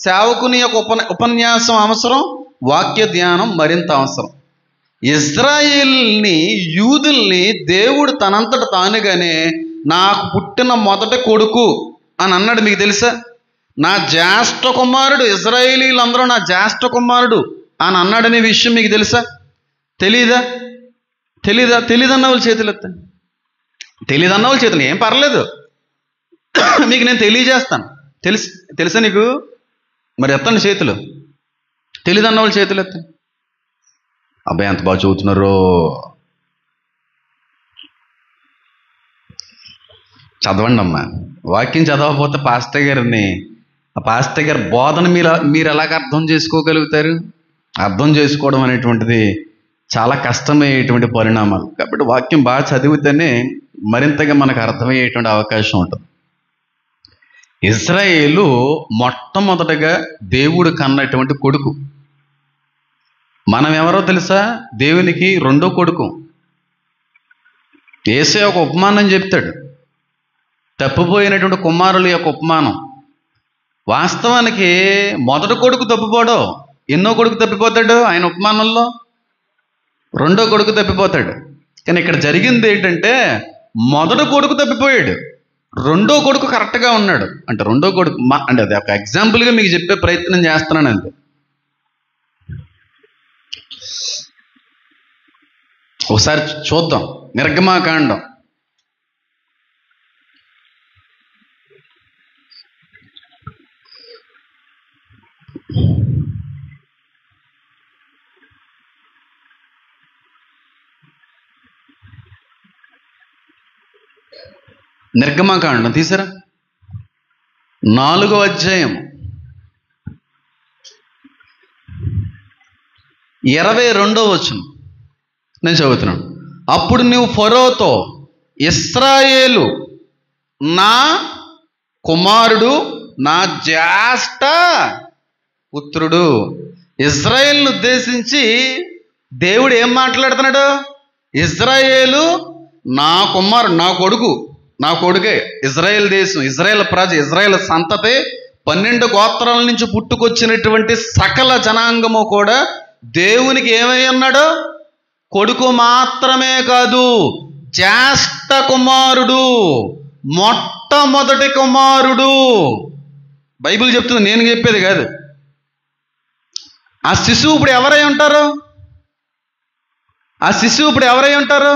సేవకుని యొక్క ఉపన్యాసం అవసరం, వాక్య ధ్యానం మరింత అవసరం. ఇజ్రాయేల్ని, యూదుల్ని దేవుడు తనంతట తానుగానే నాకు పుట్టిన మొదటి కొడుకు అని అన్నాడు. మీకు తెలుసా? నా జ్యేష్ఠ కుమారుడు, ఇజ్రాయేలీలందరూ నా జ్యేష్ఠ కుమారుడు అని అన్నాడనే విషయం మీకు తెలుసా? తెలీదా? తెలీదన్న వాళ్ళు చేతులు ఎత్తండి. తెలీదన్న వాళ్ళు చేతులు, ఏం పర్లేదు, మీకు నేను తెలియజేస్తాను. తెలుసా నీకు? మరి ఎత్తండి చేతులు. తెలీదన్న వాళ్ళు చేతులు ఎత్తండి. అబ్బాయి ఎంత బాగా చదువుతున్నారో. చదవండి అమ్మా. వాక్యం చదవకపోతే పాస్టర్ గారిని, ఆ పాస్టర్ గారి బోధన మీరు ఎలాగ అర్థం చేసుకోగలుగుతారు? అర్థం చేసుకోవడం అనేటువంటిది చాలా కష్టమయ్యేటువంటి పరిణామాలు. కాబట్టి వాక్యం బాగా చదివితేనే మరింతగా మనకు అర్థమయ్యేటువంటి అవకాశం ఉంటుంది. ఇజ్రాయేలు మొట్టమొదటగా దేవుడు కన్నటువంటి కొడుకు. మనం ఎవరో తెలుసా? దేవునికి రెండో కొడుకు. యేసయ్య ఒక ఉపమానం చెప్తాడు, తప్పిపోయినటువంటి కుమారుల యొక్క ఉపమానం. వాస్తవానికి మొదటి కొడుకు తప్పిపోడు. ఎన్నో కొడుకు తప్పిపోతాడు ఆయన ఉపమానంలో? రెండో కొడుకు తప్పిపోతాడు. కానీ ఇక్కడ జరిగింది ఏంటంటే మొదటి కొడుకు తప్పిపోయాడు, రెండో కొడుకు కరెక్ట్గా ఉన్నాడు. అంటే రెండో కొడుకు అంటే అది ఒక ఎగ్జాంపుల్గా మీకు చెప్పే ప్రయత్నం చేస్తున్నాను అంతే. ఒకసారి చూద్దాం నిర్గమాకాండం. నిర్గమాకాండం తీసారా? 4వ అధ్యాయం 22వ వచనం నేను చదువుతున్నాను. అప్పుడు నువ్వు ఫరోతో, ఇశ్రాయేలు నా కుమారుడు, నా జ్యేష్ఠ పుత్రుడు. ఇజ్రాయేల్ను ఉద్దేశించి దేవుడు ఏం మాట్లాడుతున్నాడు? ఇజ్రాయేలు నా కుమారుడు, నా కొడుకు, నా కొడుకే. ఇజ్రాయేల్ దేశం, ఇజ్రాయేల్ ప్రజ, ఇజ్రాయేల్ సంతతి, 12 గోత్రాల నుంచి పుట్టుకొచ్చినటువంటి సకల జనాంగము కూడా దేవునికి ఏమై ఉన్నాడు? కొడుకు మాత్రమే కాదు, జ్యేష్ఠ కుమారుడు, మొట్టమొదటి కుమారుడు. బైబిల్ చెప్తుంది, నేను చెప్పేది కాదు. ఆ శిశువు ఇప్పుడు ఎవరై ఉంటారు? ఆ శిశువు ఇప్పుడు ఎవరై ఉంటారు?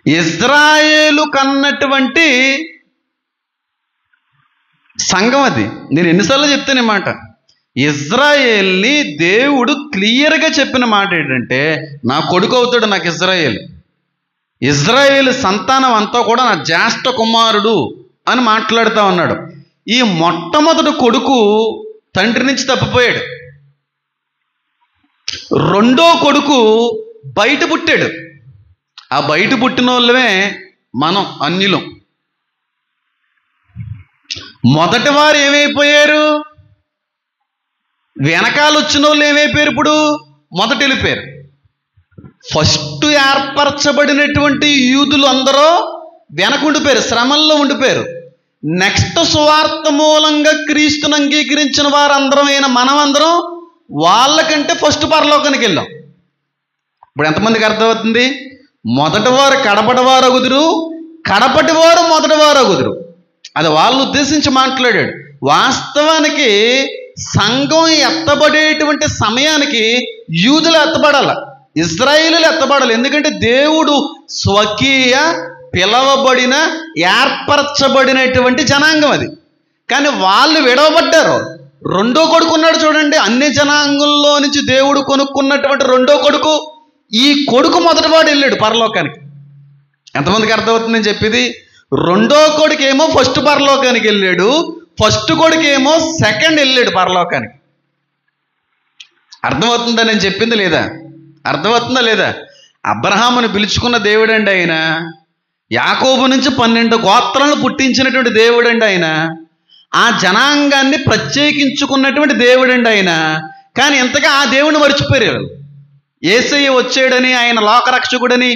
ఇజ్రాయేలు కన్నటువంటి సంఘం అది. నేను ఎన్నిసార్లు చెప్తాను ఈ మాట. ఇజ్రాయేల్ని దేవుడు క్లియర్గా చెప్పిన మాట ఏంటంటే నా కొడుకు అవుతాడు నాకు ఇజ్రాయేల్. ఇజ్రాయేల్ సంతానం అంతా కూడా నా జ్యేష్ఠ కుమారుడు అని మాట్లాడుతూ ఉన్నాడు. ఈ మొట్టమొదటి కొడుకు తండ్రి నుంచి తప్పిపోయాడు. రెండో కొడుకు బయట పుట్టాడు. ఆ బయట పుట్టిన వాళ్ళమే మనం అన్యులం. మొదటి వారు ఏమైపోయారు? వెనకాల వచ్చిన వాళ్ళు ఏమైపోయారు? ఇప్పుడు మొదట వెళ్ళిపోయారు. ఫస్ట్ ఏర్పరచబడినటువంటి యూదులు అందరూ వెనకుండిపోయారు, శ్రమల్లో ఉండిపోయారు. నెక్స్ట్ సువార్త మూలంగా క్రీస్తుని అంగీకరించిన వారందరమైన మనమందరం వాళ్ళకంటే ఫస్ట్ పరలోకానికి వెళ్ళాం. ఇప్పుడు ఎంతమందికి అర్థమవుతుంది? మొదటివారు కడపటివారు అగుదురు, కడపటివారు మొదటివారు అగుదురు. అది వాళ్ళు ఉద్దేశించి మాట్లాడాడు. వాస్తవానికి సంఘం ఎత్తబడేటువంటి సమయానికి యూదులు ఎత్తబడాల, ఇజ్రాయేలీలు ఎత్తబడాలి. ఎందుకంటే దేవుడు స్వకీయ పిలవబడిన ఏర్పరచబడినటువంటి జనాంగం అది. కానీ వాళ్ళు విడవబడ్డారు. రెండో కొడుకు ఉన్నాడు చూడండి, అన్ని జనాంగంలో నుంచి దేవుడు కొనుక్కున్నటువంటి రెండో కొడుకు. ఈ కొడుకు మొదటివాడు వెళ్ళాడు పరలోకానికి. ఎంతమందికి అర్థమవుతుందని చెప్పేది? రెండో కొడుకు ఏమో ఫస్ట్ పరలోకానికి వెళ్ళాడు, ఫస్ట్ కొడుకు ఏమో సెకండ్ వెళ్ళాడు పరలోకానికి. అర్థమవుతుందా నేను చెప్పింది లేదా? అర్థమవుతుందా లేదా? అబ్రహామును పిలుచుకున్న దేవుడండి ఆయన. యాకోబు నుంచి 12 గోత్రాలను పుట్టించినటువంటి దేవుడండి ఆయన. ఆ జనాంగాన్ని ప్రత్యేకించుకున్నటువంటి దేవుడండి ఆయన. కానీ ఇంతగా ఆ దేవుడిని మర్చిపోయారు. యేసయ్య వచ్చాడని, ఆయన లోకరక్షకుడని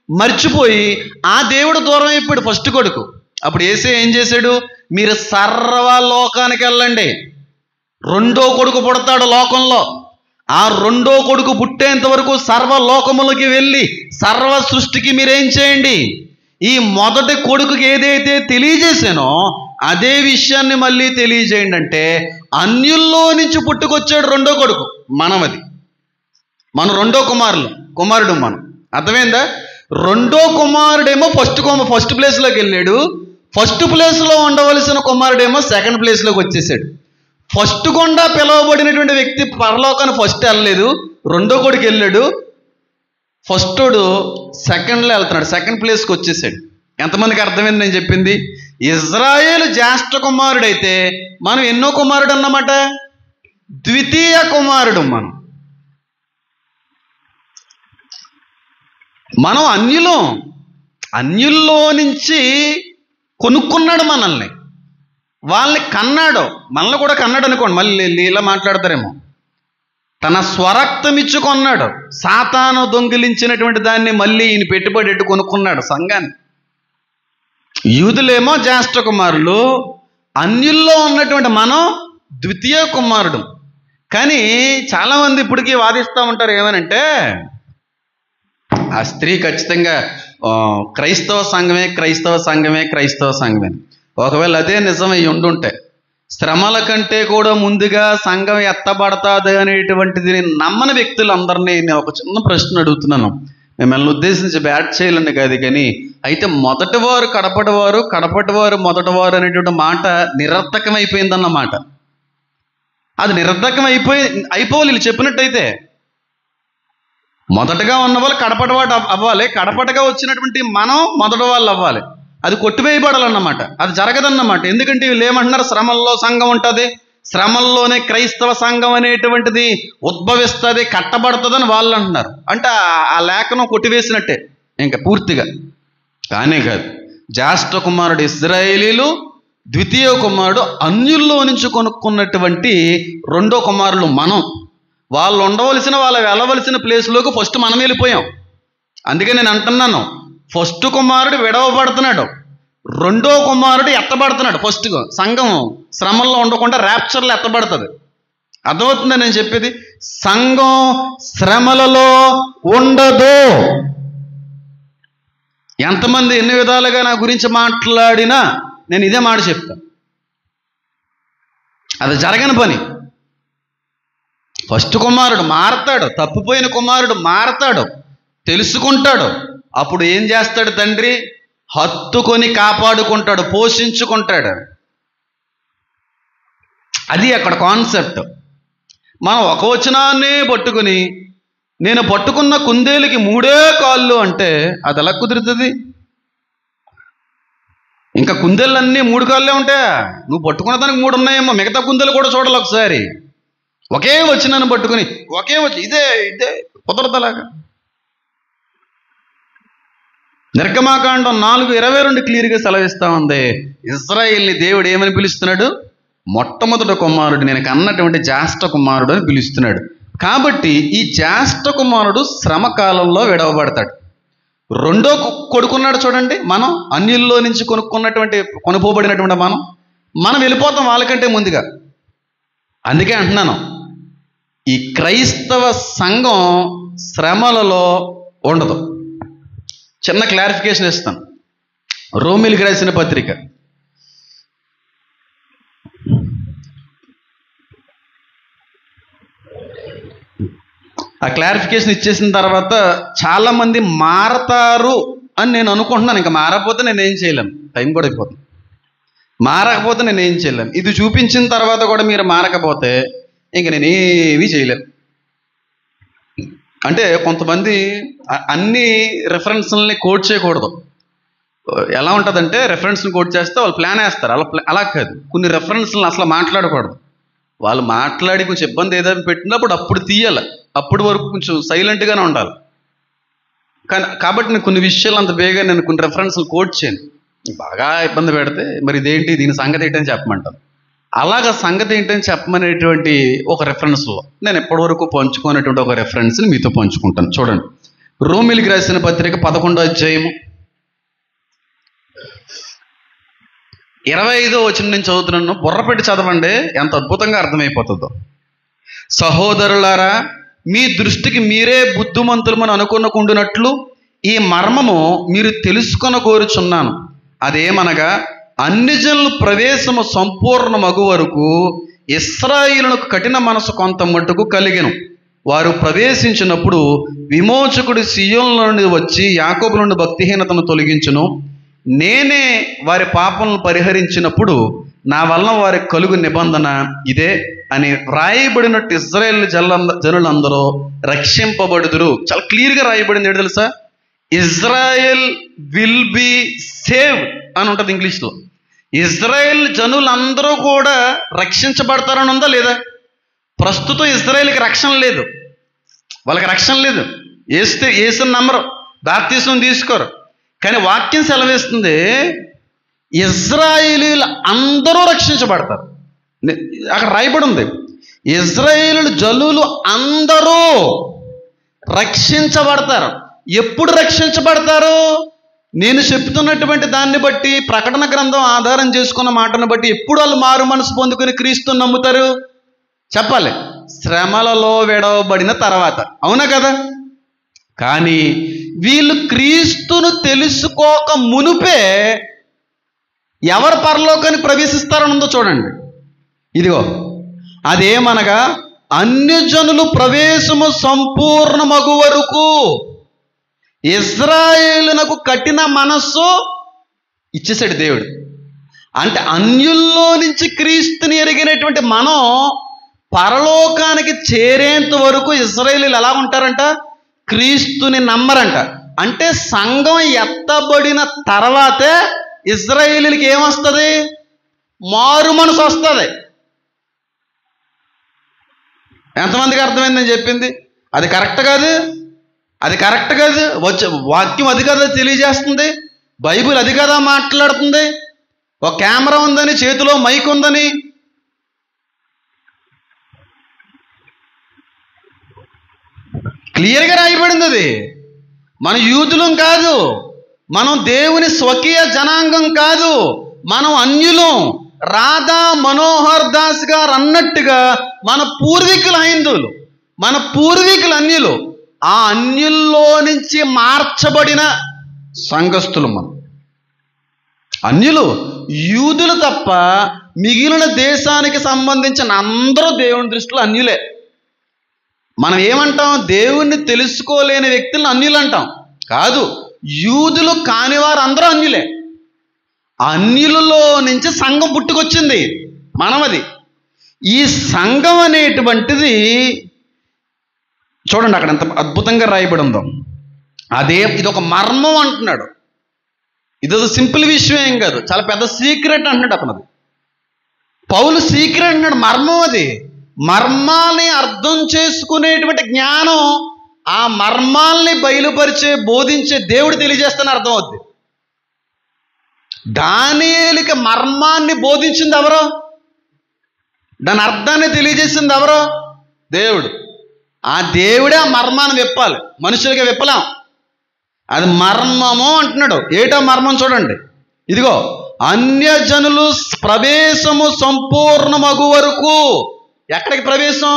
మర్చిపోయి ఆ దేవుడు దూరం అయిపోయాడు ఫస్ట్ కొడుకు. అప్పుడు యేసయ్య ఏం చేశాడు? మీరు సర్వలోకానికి వెళ్ళండి, రెండో కొడుకు పుడతాడు లోకంలో. ఆ రెండో కొడుకు పుట్టేంత వరకు సర్వలోకములకి వెళ్ళి సర్వ సృష్టికి మీరేం చేయండి? ఈ మొదటి కొడుకుకి ఏదైతే తెలియజేశానో అదే విషయాన్ని మళ్ళీ తెలియజేయండి అంటే, అన్యుల్లో నుంచి పుట్టుకొచ్చాడు రెండో కొడుకు. మనమది, మనం రెండో కుమారుడు మనం. అర్థమైందా? రెండో కుమారుడేమో ఫస్ట్ ప్లేస్లోకి వెళ్ళాడు, ఫస్ట్ ప్లేస్లో ఉండవలసిన కుమారుడేమో సెకండ్ ప్లేస్లోకి వచ్చేసాడు. ఫస్ట్ గుండా పిలువబడినటువంటి వ్యక్తి పరలోకాన్ని ఫస్ట్ వెళ్ళలేదు, రెండో కొడుకు వెళ్ళాడు. ఫస్టోడు సెకండ్లో వెళ్తున్నాడు, సెకండ్ ప్లేస్కి వచ్చేసాడు. ఎంతమందికి అర్థమైంది నేను చెప్పింది? ఇజ్రాయేలు జ్యేష్ఠ కుమారుడైతే మనం ఎన్నో కుమారుడు అన్నమాట? ద్వితీయ కుమారుడు. మనం అన్యుల్లో నుంచి కొనుక్కున్నాడు మనల్ని, వాళ్ళని కన్నాడు, మనల్ని కూడా కన్నాడు అనుకోండి. మళ్ళీ ఇలా మాట్లాడతారేమో. తన స్వరక్తం ఇచ్చి కొన్నాడు. సాతాను దొంగిలించినటువంటి దాన్ని మళ్ళీ ఈయన పెట్టుబడి ఎట్టు కొనుక్కున్నాడు సంఘాన్ని. యూదులేమో జ్యేష్ఠ కుమారులు, అన్యుల్లో ఉన్నటువంటి మనం ద్వితీయ కుమారుడు. కానీ చాలామంది ఇప్పటికీ వాదిస్తూ ఉంటారు ఏమనంటే, ఆ స్త్రీ ఖచ్చితంగా క్రైస్తవ సంఘమే. ఒకవేళ అదే నిజమై ఉండుంటే శ్రమల కంటే కూడా ముందుగా సంఘం ఎత్తబడతాది అనేటువంటిది నమ్మని వ్యక్తులందరినీ నేను ఒక చిన్న ప్రశ్న అడుగుతున్నాను. మిమ్మల్ని ఉద్దేశించి బ్యాట్ చేయాలని కాదు, కానీ అయితే మొదటివారు కడపటివారు మొదటివారు అనేటువంటి మాట నిరర్థకమైపోయిందన్నమాట. అది నిరర్థకం అయిపోవాలి వీళ్ళు చెప్పినట్టయితే. మొదటగా ఉన్న వాళ్ళు కడపటివాడు అవ్వాలి, కడపటగా వచ్చినటువంటి మనం మొదటి వాళ్ళు అవ్వాలి. అది కొట్టివేయబడాలన్నమాట. అది జరగదన్నమాట. ఎందుకంటే వీళ్ళు ఏమంటున్నారు? శ్రమల్లో సంఘం ఉంటుంది, శ్రమల్లోనే క్రైస్తవ సంఘం అనేటువంటిది ఉద్భవిస్తుంది, కట్టబడుతుందని వాళ్ళు అంటున్నారు. అంటే ఆ లేఖనం కొట్టివేసినట్టే ఇంకా పూర్తిగా. కానీ కాదు. జ్యేష్ఠ కుమారుడు ఇశ్రాయేలీలు, ద్వితీయ కుమారుడు అన్యుల్లో నుంచి కొనుక్కున్నటువంటి రెండో కుమారులు మనం. వాళ్ళు ఉండవలసిన, వాళ్ళు వెళ్ళవలసిన ప్లేస్లోకి ఫస్ట్ మనం వెళ్ళిపోయాం. అందుకే నేను అంటున్నాను, ఫస్ట్ కుమారుడు విడవబడుతున్నాడు, రెండో కుమారుడు ఎత్తబడుతున్నాడు. ఫస్ట్ సంఘం శ్రమల్లో ఉండకుండా ర్యాప్చర్లో ఎత్తబడుతుంది. అర్థమవుతుందా నేను చెప్పేది? సంఘం శ్రమలలో ఉండదు. ఎంతమంది ఎన్ని విధాలుగా నా గురించి మాట్లాడినా నేను ఇదే మాట చెప్తాను, అది జరగని పని. ఫస్ట్ కుమారుడు మారతాడు, తప్పిపోయిన కుమారుడు మారతాడు, తెలుసుకుంటాడు. అప్పుడు ఏం చేస్తాడు తండ్రి? హత్తుకొని కాపాడుకుంటాడు, పోషించుకుంటాడు. అది అక్కడ కాన్సెప్ట్. మనం ఒక వచనాన్నే పట్టుకుని నేను పట్టుకున్న కుందేలుకి 3 కాళ్ళు అంటే అది ఎలా కుదురుతుంది? ఇంకా కుందేళ్ళన్నీ 3 కాళ్ళే ఉంటాయా? నువ్వు పట్టుకున్న దానికి 3 ఉన్నాయేమో, మిగతా కుందేలు కూడా చూడాలి ఒకసారి. ఒకే వచనాన్ని పట్టుకుని ఇదే కుదరదలాగా. నిర్గమాకాండం 4:22 క్లియర్గా సెలవిస్తా ఉంది. ఇశ్రాయేల్ని దేవుడు ఏమని పిలుస్తున్నాడు? మొట్టమొదటి కుమారుడు, నేను కన్నటువంటి జ్యేష్ఠ కుమారుడు అని పిలుస్తున్నాడు. కాబట్టి ఈ జ్యేష్ఠ కుమారుడు శ్రమ కాలంలో విడవబడతాడు. రెండో కొడుకున్నాడు చూడండి, మనం అన్యుల్లో నుంచి కొనుక్కోబడినటువంటి మనం వెళ్ళిపోతాం వాళ్ళకంటే ముందుగా. అందుకే అంటున్నాను, ఈ క్రైస్తవ సంఘం శ్రమలలో ఉండదు. చిన్న క్లారిఫికేషన్ ఇస్తాను. రోమిలికి రాసిన పత్రిక ఆ క్లారిఫికేషన్ ఇచ్చేసిన తర్వాత చాలామంది మారతారు అని నేను అనుకుంటున్నాను. ఇంకా మారకపోతే నేను ఏం చేయలేను, టైం కూడా అయిపోతుంది. మారకపోతే నేను ఏం చేయలేను. ఇది చూపించిన తర్వాత కూడా మీరు మారకపోతే ఇంక నేను ఏమీ చేయలేను. అంటే కొంతమంది అన్ని రెఫరెన్స్లని కోట్ చేయకూడదు. ఎలా ఉంటుందంటే రెఫరెన్స్ని కోట్ చేస్తే వాళ్ళు ప్లాన్ వేస్తారు. అలా కాదు, కొన్ని రెఫరెన్స్లను అసలు మాట్లాడకూడదు. వాళ్ళు మాట్లాడి కొంచెం ఇబ్బంది ఏదైనా పెట్టినప్పుడు అప్పుడు తీయాలి. అప్పుడు వరకు కొంచెం సైలెంట్గానే ఉండాలి. కాబట్టి నేను కొన్ని విషయాలు అంత బేగా నేను కొన్ని రెఫరెన్స్లు కోట్ చేయను. బాగా ఇబ్బంది పెడితే మరి ఇదేంటి, దీని సంగతి ఏంటని చెప్పమంటాను. అలాగ సంగతి ఏంటని చెప్పమనేటువంటి ఒక రెఫరెన్స్లో నేను ఎప్పటివరకు పంచుకునేటువంటి ఒక రెఫరెన్స్ని మీతో పంచుకుంటాను. చూడండి, రోమిలికి రాసిన పత్రిక 11వ అధ్యాయము 25వ వచనం నుంచి చదువుతున్నాను. బుర్రపెట్టి చదవండి, ఎంత అద్భుతంగా అర్థమైపోతుందో. సహోదరులారా, మీ దృష్టికి మీరే బుద్ధిమంతులమని అనుకునకుండునట్లు ఈ మర్మము మీరు తెలుసుకొన కోరుచున్నాను. అదేమనగా అన్ని జనుల ప్రవేశము సంపూర్ణమగు వరకు ఇశ్రాయేలునకు కఠిన మనసు కొంత మట్టుకు కలిగెను. వారు ప్రవేశించినప్పుడు విమోచకుడు సియోనులో నుండి వచ్చి యాకోబు నుండి భక్తిహీనతను తొలగించును. నేనే వారి పాపలను పరిహరించినప్పుడు నా వలన వారి కలుగు నిబంధన ఇదే అని రాయబడినట్టు ఇజ్రాయేల్ జనులందరూ రక్షింపబడుదురు. చాలా క్లియర్గా రాయబడింది. ఏంటి తెలుసా? ఇజ్రాయెల్ విల్ బి సేవ్డ్ అని ఉంటుంది ఇంగ్లీష్లో. ఇజ్రాయెల్ జనులందరూ కూడా రక్షించబడతారని ఉందా లేదా? ప్రస్తుతం ఇజ్రాయెల్కి రక్షణ లేదు, వాళ్ళకి రక్షణ లేదు. యేసుని నమ్మరు, బాప్తిసం తీసుకోరు. కానీ వాక్యం సెలవేస్తుంది ఇజ్రాయేలీలు అందరూ రక్షించబడతారు. అక్కడ రాయబడి ఉంది, ఇజ్రాయేలు జనులు అందరూ రక్షించబడతారు. ఎప్పుడు రక్షించబడతారు? నేను చెప్తున్నటువంటి దాన్ని బట్టి, ప్రకటన గ్రంథం ఆధారం చేసుకున్న మాటను బట్టి ఎప్పుడు వాళ్ళు మారు మనసు పొందుకుని క్రీస్తుని నమ్ముతారు? చెప్పాలి, శ్రమలలో విడవబడిన తర్వాత. అవునా కదా? కానీ వీళ్ళు క్రీస్తును తెలుసుకోక మునుపే ఎవరు పరలోకానికి ప్రవేశిస్తారని ఉందో చూడండి. ఇదిగో, అదేమనగా అన్యజనులు ప్రవేశము సంపూర్ణమగు వరకు ఇజ్రాయేలునకు కఠిన మనస్సు ఇచ్చేసాడు దేవుడు. అంటే అన్యుల్లో నుంచి క్రీస్తుని ఎరిగినటువంటి మనం పరలోకానికి చేరేంత వరకు ఇజ్రాయేలీలు ఎలా ఉంటారంట? క్రీస్తుని నమ్మరంట. అంటే సంఘం ఎత్తబడిన తర్వాతే ఇజ్రాయేలీలకి ఏమొస్తుంది? మారు మనసు వస్తుంది. ఎంతమందికి అర్థమైందని చెప్పింది? అది కరెక్ట్ కాదు, అది కరెక్ట్ కాదు. వాక్యం అది కదా తెలియజేస్తుంది, బైబిల్ అది కదా మాట్లాడుతుంది. ఒక కెమెరా ఉందని, చేతిలో మైక్ ఉందని, క్లియర్గా రాయబడింది. అది మన యూదులం కాదు, మనం దేవుని స్వకీయ జనాంగం కాదు, మనం అన్యులం. రాధా మనోహర్ దాస్ గారు అన్నట్టుగా మన పూర్వీకులు హైందువులు, మన పూర్వీకులు అన్యులు. ఆ అన్యుల్లో నుంచి మార్చబడిన సంఘస్థులు మనం. అన్యులు యూదులు తప్ప మిగిలిన దేశానికి సంబంధించిన అందరూ దేవుని దృష్టిలో అన్యులే. మనం ఏమంటాం? దేవుణ్ణి తెలుసుకోలేని వ్యక్తులను అన్యులు అంటాం. కాదు, యూదులు కాని వారు అందరూ అన్యులే. అన్యులలో నుంచి సంఘం పుట్టుకొచ్చింది మనమది. ఈ సంఘం అనేటువంటిది చూడండి అక్కడ ఎంత అద్భుతంగా రాయబడి ఉందో. ఇది ఒక మర్మం అంటున్నాడు. ఇదో సింపుల్ విషయం ఏం కాదు, చాలా పెద్ద సీక్రెట్ అంటున్నాడు అతను. పౌలు సీక్రెట్ అంటున్నాడు, మర్మం అది. మర్మాల్ని అర్థం చేసుకునేటువంటి జ్ఞానం, ఆ మర్మాల్ని బయలుపరిచే బోధించే దేవుడు తెలియజేస్తానని అర్థం అవుద్ది. దానియేలుకి మర్మాన్ని బోధించింది ఎవరో? దాని అర్థాన్ని తెలియజేసింది ఎవరో? దేవుడు. ఆ దేవుడే ఆ మర్మాన్ని విప్పాలి, మనుషులకి విప్పలేం. అది మర్మము అంటున్నాడు. ఏటో మర్మం చూడండి. ఇదిగో, అన్యజనులు ప్రవేశము సంపూర్ణమగు వరకు. ఎక్కడికి ప్రవేశం?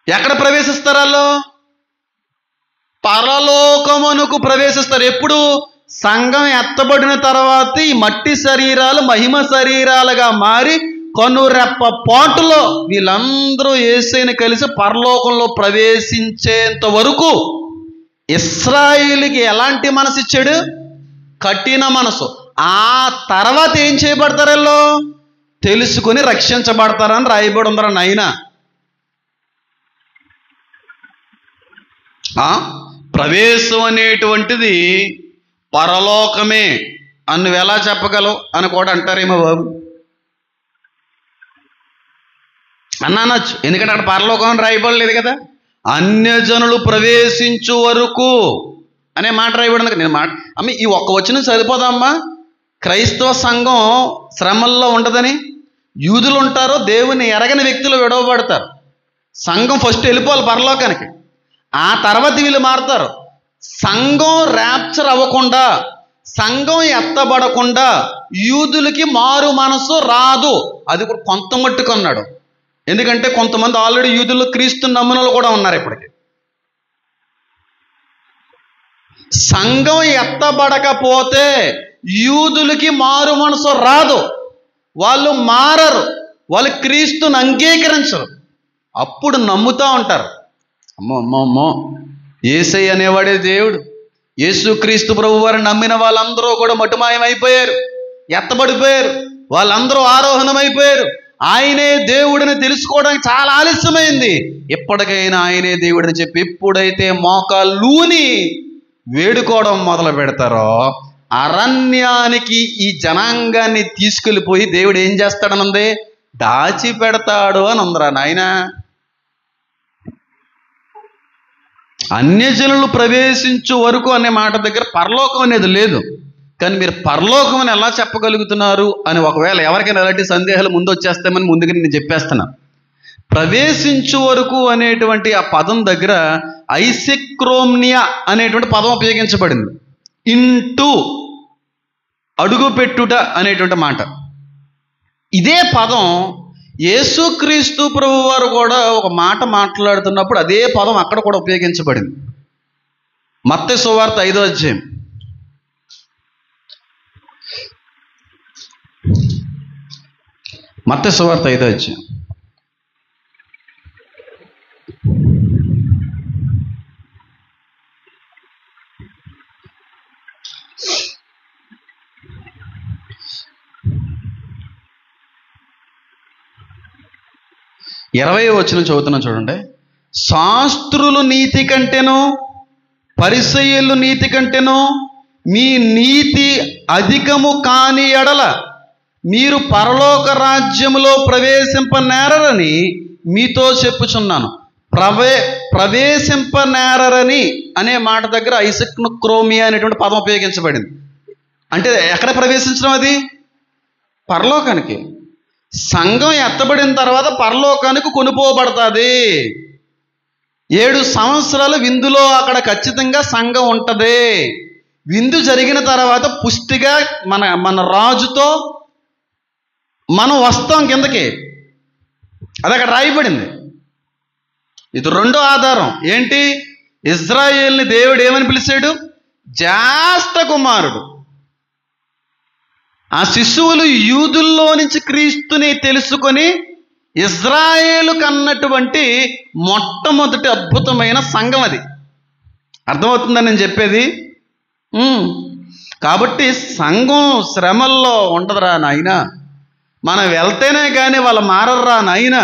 ఎక్కడ ప్రవేశిస్తారు వాళ్ళు? పరలోకమునకు ప్రవేశిస్తారు. ఎప్పుడు? సంఘం ఎత్తబడిన తర్వాత ఈ మట్టి శరీరాలు మహిమ శరీరాలుగా మారి కనురెప్ప పాటులో వీళ్ళందరూ యేసుని కలిసి పరలోకంలో ప్రవేశించేంత వరకు ఇశ్రాయేలుకి ఎలాంటి మనసు ఇచ్చాడు? కఠిన మనసు. ఆ తర్వాత ఏం చేయబడతారు వీళ్ళు? తెలుసుకుని రక్షించబడతారని రాయబడి ఉందరా నాయన. ప్రవేశం అనేటువంటిది పరలోకమే అని నువ్వు ఎలా చెప్పగలవు అని కూడా అంటారేమో బాబు. అన్నచ్చు, ఎందుకంటే అక్కడ పరలోకం అని రాయబడలేదు కదా. అన్యజనులు ప్రవేశించు వరకు అనే మాట రాయబడింది. నేను మాట అమ్మ ఈ ఒక్క వచనం సరిపోదమ్మా. క్రైస్తవ సంఘం శ్రమల్లో ఉండదని. యూదులు ఉంటారు, దేవుని ఎరగని వ్యక్తులు విడవబడతారు. సంఘం ఫస్ట్ వెళ్ళిపోవాలి పరలోకానికి, ఆ తర్వాత వీళ్ళు మారుతారు. సంఘం ర్యాప్చర్ అవ్వకుండా, సంఘం ఎత్తబడకుండా యూదులకి మారు మనసు రాదు. అది కొంత మట్టుకున్నాడు. ఎందుకంటే కొంతమంది ఆల్రెడీ యూదులు క్రీస్తు నమ్మునలు కూడా ఉన్నారు. ఇప్పటికి సంఘం ఎత్తబడకపోతే యూదులకి మారు మనసు రాదు, వాళ్ళు మారరు, వాళ్ళు క్రీస్తుని అంగీకరించరు. అప్పుడు నమ్ముతూ ఉంటారు. అమ్మో అమ్మో అమ్మో, యేసయ్య అనేవాడే దేవుడు. యేసుక్రీస్తు ప్రభు వారిని నమ్మిన వాళ్ళందరూ కూడా మటుమాయమైపోయారు, ఎత్తబడిపోయారు. వాళ్ళందరూ ఆరోహణమైపోయారు. ఆయనే దేవుడిని తెలుసుకోవడానికి చాలా ఆలస్యమైంది. ఎప్పటికైనా ఆయనే దేవుడిని చెప్పి ఎప్పుడైతే మోకాళ్ళూని వేడుకోవడం మొదలు పెడతారో అరణ్యానికి ఈ జనాంగాన్ని తీసుకెళ్ళిపోయి దేవుడు ఏం చేస్తాడనుంది? దాచిపెడతాడు అని ఉందిరా నాయన. అన్యజనులు ప్రవేశించు వరకు అనే మాట దగ్గర పరలోకం అనేది లేదు. కానీ మీరు పరలోకం అని ఎలా చెప్పగలుగుతున్నారు అని ఒకవేళ ఎవరికైనా ఎలాంటి సందేహాలు ముందు వచ్చేస్తామని ముందుగా నేను చెప్పేస్తున్నా. ప్రవేశించు వరకు అనేటువంటి ఆ పదం దగ్గర ఐసెక్రోమ్నియా అనేటువంటి పదం ఉపయోగించబడింది. ఇంటూ అడుగుపెట్టుట అనేటువంటి మాట. ఇదే పదం యేసుక్రీస్తు ప్రభు వారు కూడా ఒక మాట మాట్లాడుతున్నప్పుడు అదే పదం అక్కడ కూడా ఉపయోగించబడింది. మత్తయి సువార్త 5వ అధ్యాయం. మత్తయి సువార్త 5వ అధ్యాయం. ఇరవై వచనం చదువుతున్నా చూడండి. శాస్త్రులు నీతి కంటేను పరిసయ్యులు నీతి కంటేను మీ నీతి అధికము కాని ఎడల మీరు పరలోక రాజ్యములో ప్రవేశింపనేరని మీతో చెప్పుచున్నాను. ప్రవేశింపనేరని అనే మాట దగ్గర ఐసెక్రోమియా అనేటువంటి పదం ఉపయోగించబడింది. అంటే ఎక్కడ ప్రవేశించడం? అది పరలోకానికి. సంఘం ఎత్తబడిన తర్వాత పరలోకానికి కొనుపోబడుతుంది. 7 సంవత్సరాలు విందులో అక్కడ ఖచ్చితంగా సంఘం ఉంటుంది. విందు జరిగిన తర్వాత పుష్టిగా మన రాజుతో మనం వస్తాం కిందకి. అది అక్కడ రాయబడింది. ఇది రెండో ఆధారం. ఏంటి? ఇజ్రాయేల్ని దేవుడు ఏమని పిలిచాడు? జ్యేష్ఠ కుమారుడు. ఆ శిశువులు యూదుల్లో నుంచి క్రీస్తుని తెలుసుకొని ఇజ్రాయేలు కన్నటువంటి మొట్టమొదటి అద్భుతమైన సంఘం అది. అర్థమవుతుందని నేను చెప్పేది? కాబట్టి సంఘం శ్రమల్లో ఉండదురా నాయన. మనం వెళ్తేనే కానీ వాళ్ళు మారర్రా నాయన.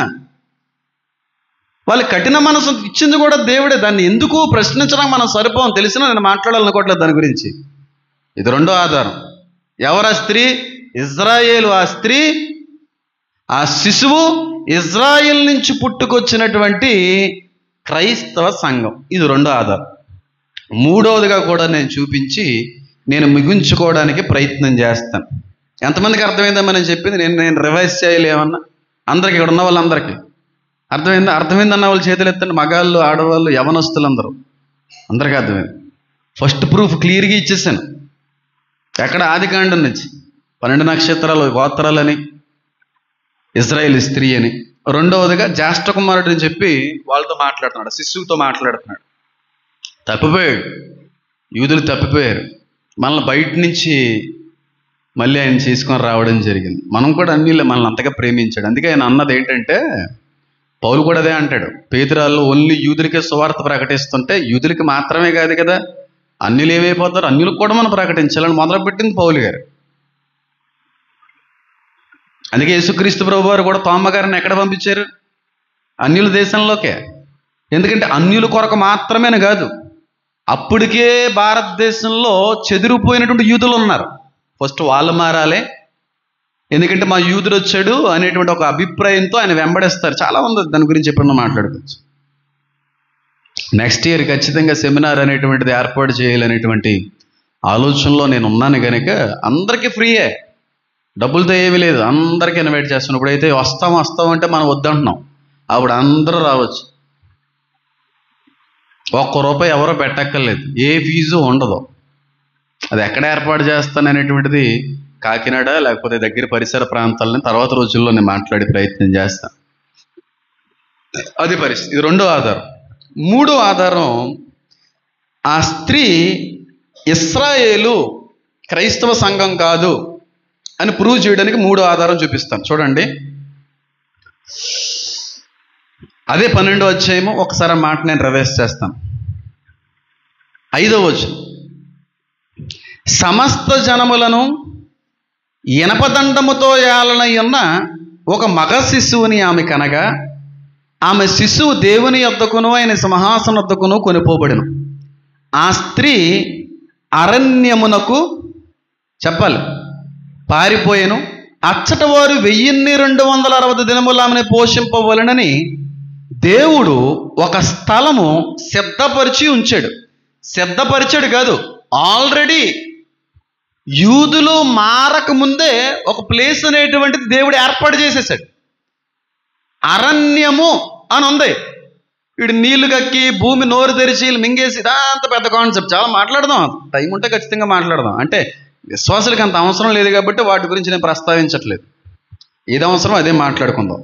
వాళ్ళు కఠిన మనసు ఇచ్చింది కూడా దేవుడే. దాన్ని ఎందుకు ప్రశ్నించడానికి మనం సరిపోం. తెలిసినా నేను మాట్లాడాలనుకోవట్లేదు దాని గురించి. ఇది రెండో ఆధారం. ఎవరు ఆ స్త్రీ? ఇజ్రాయేలు. ఆ స్త్రీ, ఆ శిశువు ఇజ్రాయేల్ నుంచి పుట్టుకొచ్చినటువంటి క్రైస్తవ సంఘం. ఇది రెండో ఆధారం. మూడవదిగా కూడా నేను చూపించి నేను ముగించుకోవడానికి ప్రయత్నం చేస్తాను. ఎంతమందికి అర్థమైందో మనం చెప్పింది? నేను రివైజ్ చేయలేమన్నా అందరికీ, ఇక్కడ ఉన్న వాళ్ళందరికీ అర్థమైందన్న వాళ్ళు చేతులు ఎత్తండి. మగాళ్ళు, ఆడవాళ్ళు, యవనస్తులు అందరికీ అర్థమైంది. ఫస్ట్ ప్రూఫ్ క్లియర్గా ఇచ్చేసాను. ఎక్కడ? ఆదికాండం నుంచి 12 నక్షత్రాలు, గోత్రాలని, ఇజ్రాయేల్ స్త్రీ అని. రెండవదిగా జ్యేష్ఠ కుమారుడు అని చెప్పి వాళ్ళతో మాట్లాడుతున్నాడు, శిశువుతో మాట్లాడుతున్నాడు. తప్పిపోయాడు, యూదులు తప్పిపోయారు. మనల్ని బయట నుంచి మళ్ళీ ఆయన చేసుకొని రావడం జరిగింది. మనం కూడా అన్నిళ్ళు మనల్ని అంతగా ప్రేమించాడు. అందుకే ఆయన అన్నది ఏంటంటే, పౌలు కూడా అదే అంటాడు, పేతురాల్లో ఓన్లీ యూదులకే సువార్త ప్రకటిస్తుంటే యూదులకి మాత్రమే కాదు కదా, అన్యులు ఏమైపోతారు, అన్యులకు కూడా మనం ప్రకటించాలని మొదలుపెట్టింది పౌలు గారు. అందుకే యేసుక్రీస్తు ప్రభు వారు కూడా తోమ గారిని ఎక్కడ పంపించారు? అన్యుల దేశంలోకే. ఎందుకంటే అన్యుల కొరకు మాత్రమేనే కాదు, అప్పటికే భారతదేశంలో చెదిరిపోయినటువంటి యూదులు ఉన్నారు. ఫస్ట్ వాళ్ళు మారాలి, ఎందుకంటే మా యూదుడు వచ్చాడు అనేటువంటి ఒక అభిప్రాయంతో ఆయన వెంబడిస్తారు. చాలా ఉంది, దాని గురించి ఎప్పుడన్నా మాట్లాడుకోవచ్చు. నెక్స్ట్ ఇయర్ ఖచ్చితంగా సెమినార్ అనేటువంటిది ఏర్పాటు చేయాలనేటువంటి ఆలోచనలో నేను ఉన్నాను కనుక అందరికీ ఫ్రీయే, డబ్బులతో ఏమీ లేదు, అందరికీ ఇన్వైట్ చేస్తున్నాం. ఇప్పుడైతే వస్తాం అంటే మనం వద్దంటున్నాం, అప్పుడు అందరూ రావచ్చు. ₹1 ఎవరో పెట్టక్కర్లేదు, ఏ ఫీజు ఉండదు. అది ఎక్కడ ఏర్పాటు చేస్తాననేటువంటిది కాకినాడ లేకపోతే దగ్గర పరిసర ప్రాంతాలని తర్వాత రోజుల్లో నేను మాట్లాడే ప్రయత్నం చేస్తాను. అది పరిస్థితి. ఇది రెండో ఆధారం. మూడో ఆధారం, ఆ స్త్రీ ఇశ్రాయేలు క్రైస్తవ సంఘం కాదు అని ప్రూవ్ చేయడానికి మూడో ఆధారం చూపిస్తాను. చూడండి, అదే 12వ అధ్యాయము. ఒకసారి మాట నేను రివైజ్ చేస్తాను. 5వ వచనం, సమస్త జనములను ఇనపదండముతో ఏలనయున్న ఒక మగ శిశువుని ఆమె కనగా, ఆమె శిశువు దేవుని యొద్దకును ఆయన సింహాసనం వద్దకును కొనిపోబడెను. ఆ స్త్రీ అరణ్యమునకు చెప్పాలి పారిపోయెను. అచ్చట వారు 1260 దినములు ఆమెను పోషింపవలెనని దేవుడు ఒక స్థలము సిద్ధపరిచి ఉంచాడు. సిద్ధపరిచాడు కాదు, ఆల్రెడీ యూదులు మారక ముందే ఒక ప్లేస్ అనేటువంటిది దేవుడు ఏర్పాటు చేసేసాడు. అరణ్యము అని ఉంది. వీడు నీళ్లు కక్కి భూమి నోరు తెరిచి మింగేసి ఇదంత పెద్ద కాన్సెప్ట్, చాలా మాట్లాడదాం, టైం ఉంటే ఖచ్చితంగా మాట్లాడదాం. అంటే విశ్వాసులకు అంత అవసరం లేదు కాబట్టి వాటి గురించి నేను ప్రస్తావించట్లేదు. ఏది అవసరం అదే మాట్లాడుకుందాం.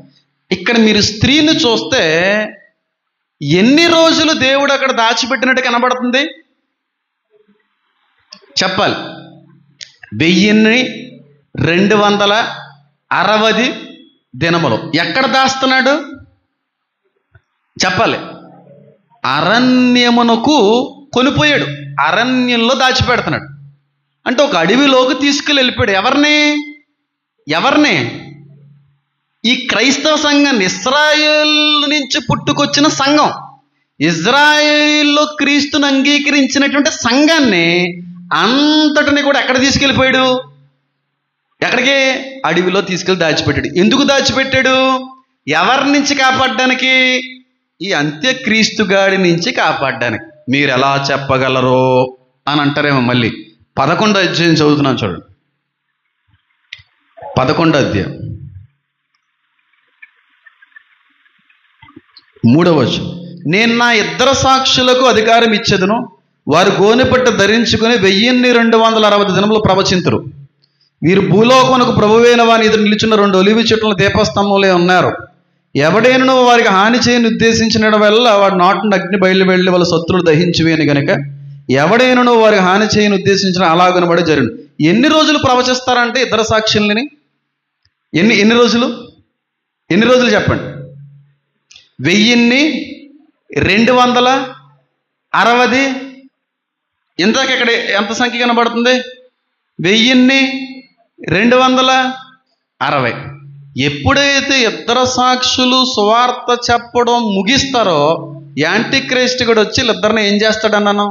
ఇక్కడ మీరు స్త్రీని చూస్తే ఎన్ని రోజులు దేవుడు అక్కడ దాచిపెట్టినట్టు కనబడుతుంది? చెప్పాలి, 1260 దినములు. ఎక్కడ దాస్తున్నాడు? చెప్పాలి, అరణ్యమునకు కొనిపోయాడు, అరణ్యంలో దాచిపెడుతున్నాడు. అంటే ఒక అడవిలోకి తీసుకెళ్ళిపోయాడు. ఎవరిని? ఈ క్రైస్తవ సంఘాన్ని, ఇశ్రాయేల్ నుంచి పుట్టుకొచ్చిన సంఘం, ఇజ్రాయేల్లో క్రీస్తుని అంగీకరించినటువంటి సంఘాన్ని అంతటిని కూడా ఎక్కడ తీసుకెళ్ళిపోయాడు? ఎక్కడికి? అడవిలో తీసుకెళ్ళి దాచిపెట్టాడు. ఎందుకు దాచిపెట్టాడు? ఎవరి నుంచి కాపాడడానికి? ఈ అంత్యక్రీస్తు గాడి నుంచి కాపాడడానికి. మీరు ఎలా చెప్పగలరో అని అంటారేమో. మళ్ళీ 11వ అధ్యాయం చదువుతున్నాను చూడండి. 11వ అధ్యాయం 3వ వచనం, నేను నా 2 సాక్షులకు అధికారం ఇచ్చేదను, వారు గోనెపట్ట ధరించుకుని 1260 దినములు ప్రవచింతురు. వీరు భూలోకమునకు ప్రభువైన వాని ఎదురు నిలుచున్న 2 ఒలివ చెట్ల దీపస్తంభంలో ఉన్నారు. ఎవడైనను వారికి హాని చేయని ఉద్దేశించిన వల్ల వాడు నాటును అగ్ని బయలు వెళ్ళి వాళ్ళ శత్రులు దహించివి అని గనక ఎవడైనను వారికి హాని చేయని ఉద్దేశించిన అలాగనబడి జరుగును. ఎన్ని రోజులు ప్రవచిస్తారంటే 2 సాక్షుల్ని? ఎన్ని రోజులు చెప్పండి? 1260. ఇంతకు ఇక్కడ ఎంత సంఖ్య కనబడుతుంది? 1260. ఎప్పుడైతే 2 సాక్షులు సువార్త చెప్పడం ముగిస్తారో యాంటిక్రైస్ట్ కూడా వచ్చి వీళ్ళిద్దరిని ఏం చేస్తాడన్నాను?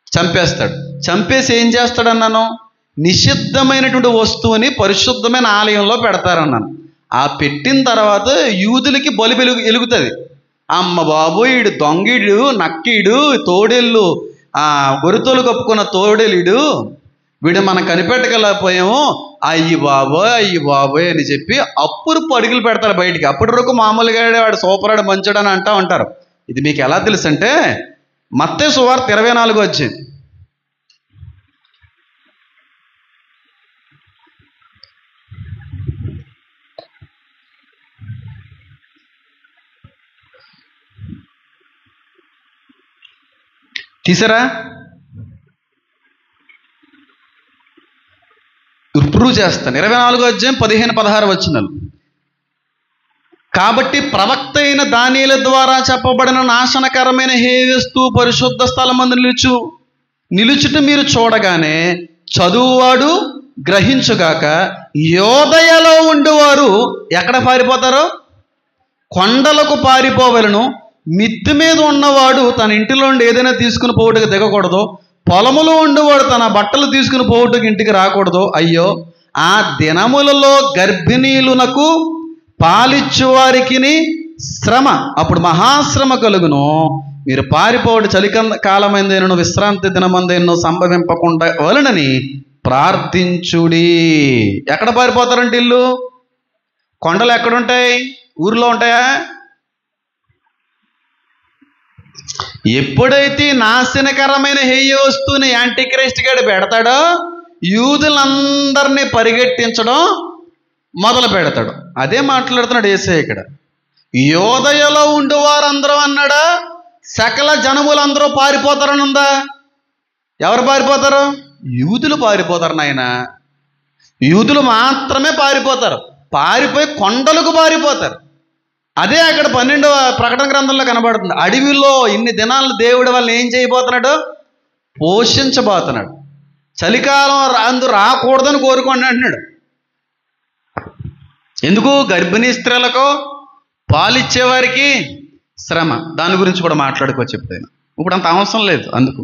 చంపేస్తాడు. చంపేసి ఏం చేస్తాడన్నాను? నిషిద్ధమైనటువంటి వస్తువుని పరిశుద్ధమైన ఆలయంలో పెడతారన్నాను. ఆ పెట్టిన తర్వాత యూదులకి బలి వెలుగుతుంది. అమ్మ బాబు, ఈడు దొంగీడు, నక్కీడు, తోడేళ్ళు, గొరుతోలు కప్పుకున్న తోడేలుడు, వీడు మనం కనిపెట్టగలపోయాము, అయ్యి బాబోయ్ అని చెప్పి అప్పుడు పరుగులు పెడతారు బయటికి. అప్పటి వరకు మామూలుగా వాడు సూపరాడు మంచోడు అని అంటూ ఉంటారు. ఇది మీకు ఎలా తెలుసు అంటే మత్తయి సువార్త 24 వచ్చింది. తీసారా? ప్రూవ్ చేస్తాను. 24 అధ్యాయం 15-16 వచనాలు. కాబట్టి ప్రవక్త అయిన దానియేలు ద్వారా చెప్పబడిన నాశనకరమైన హేయస్తు పరిశుద్ధ స్థలమందు నిలుచుట మీరు చూడగానే చదువువాడు గ్రహించుగాక, యోదయలో ఉండువారు ఎక్కడ పారిపోతారో కొండలకు పారిపోవలను. మిద్దె మీద ఉన్నవాడు తన ఇంటిలో ఉండి ఏదైనా తీసుకుని పోవుటకు దిగకూడదు. పొలములో ఉండేవాడు తన బట్టలు తీసుకుని పోవుటకు ఇంటికి రాకూడదు. అయ్యో, ఆ దినములలో గర్భిణీలునకు పాలిచ్చు వారికి శ్రమ, అప్పుడు మహాశ్రమ కలుగును. మీరు పారిపోవడం చలికాలమైందేనో విశ్రాంతి దినమందేనో సంభవింపకుండా వలనని ప్రార్థించుడి. ఎక్కడ పారిపోతారంటే ఇల్లు? కొండలు ఎక్కడుంటాయి? ఊర్లో ఉంటాయా? ఎప్పుడైతే నాశనకరమైన హేయ వస్తువుని యాంటీక్రైస్ట్ గాడు పెడతాడో యూదులందరినీ పరిగెట్టించడం మొదలు పెడతాడు. అదే మాట్లాడుతున్నాడు యేసయ్య ఇక్కడ. యోదయలో ఉండేవారందరూ అన్నాడా? సకల జనములందరూ పారిపోతారని ఉందా? ఎవరు పారిపోతారు? యూదులు పారిపోతారు నాయన. యూదులు మాత్రమే పారిపోతారు. పారిపోయి కొండలకు పారిపోతారు. అదే అక్కడ 12వ ప్రకటన గ్రంథంలో కనబడుతుంది. అడవిలో ఇన్ని దినాలు దేవుడు వాళ్ళని ఏం చేయబోతున్నాడు? పోషించబోతున్నాడు. చలికాలం అందు రాకూడదని కోరుకోండి అంటున్నాడు. ఎందుకు? గర్భిణీ స్త్రీలకు, పాలిచ్చేవారికి శ్రమ. దాని గురించి కూడా మాట్లాడుకోవచ్చు చెప్తాను. ఇప్పుడు అంత అవసరం లేదు. అందుకు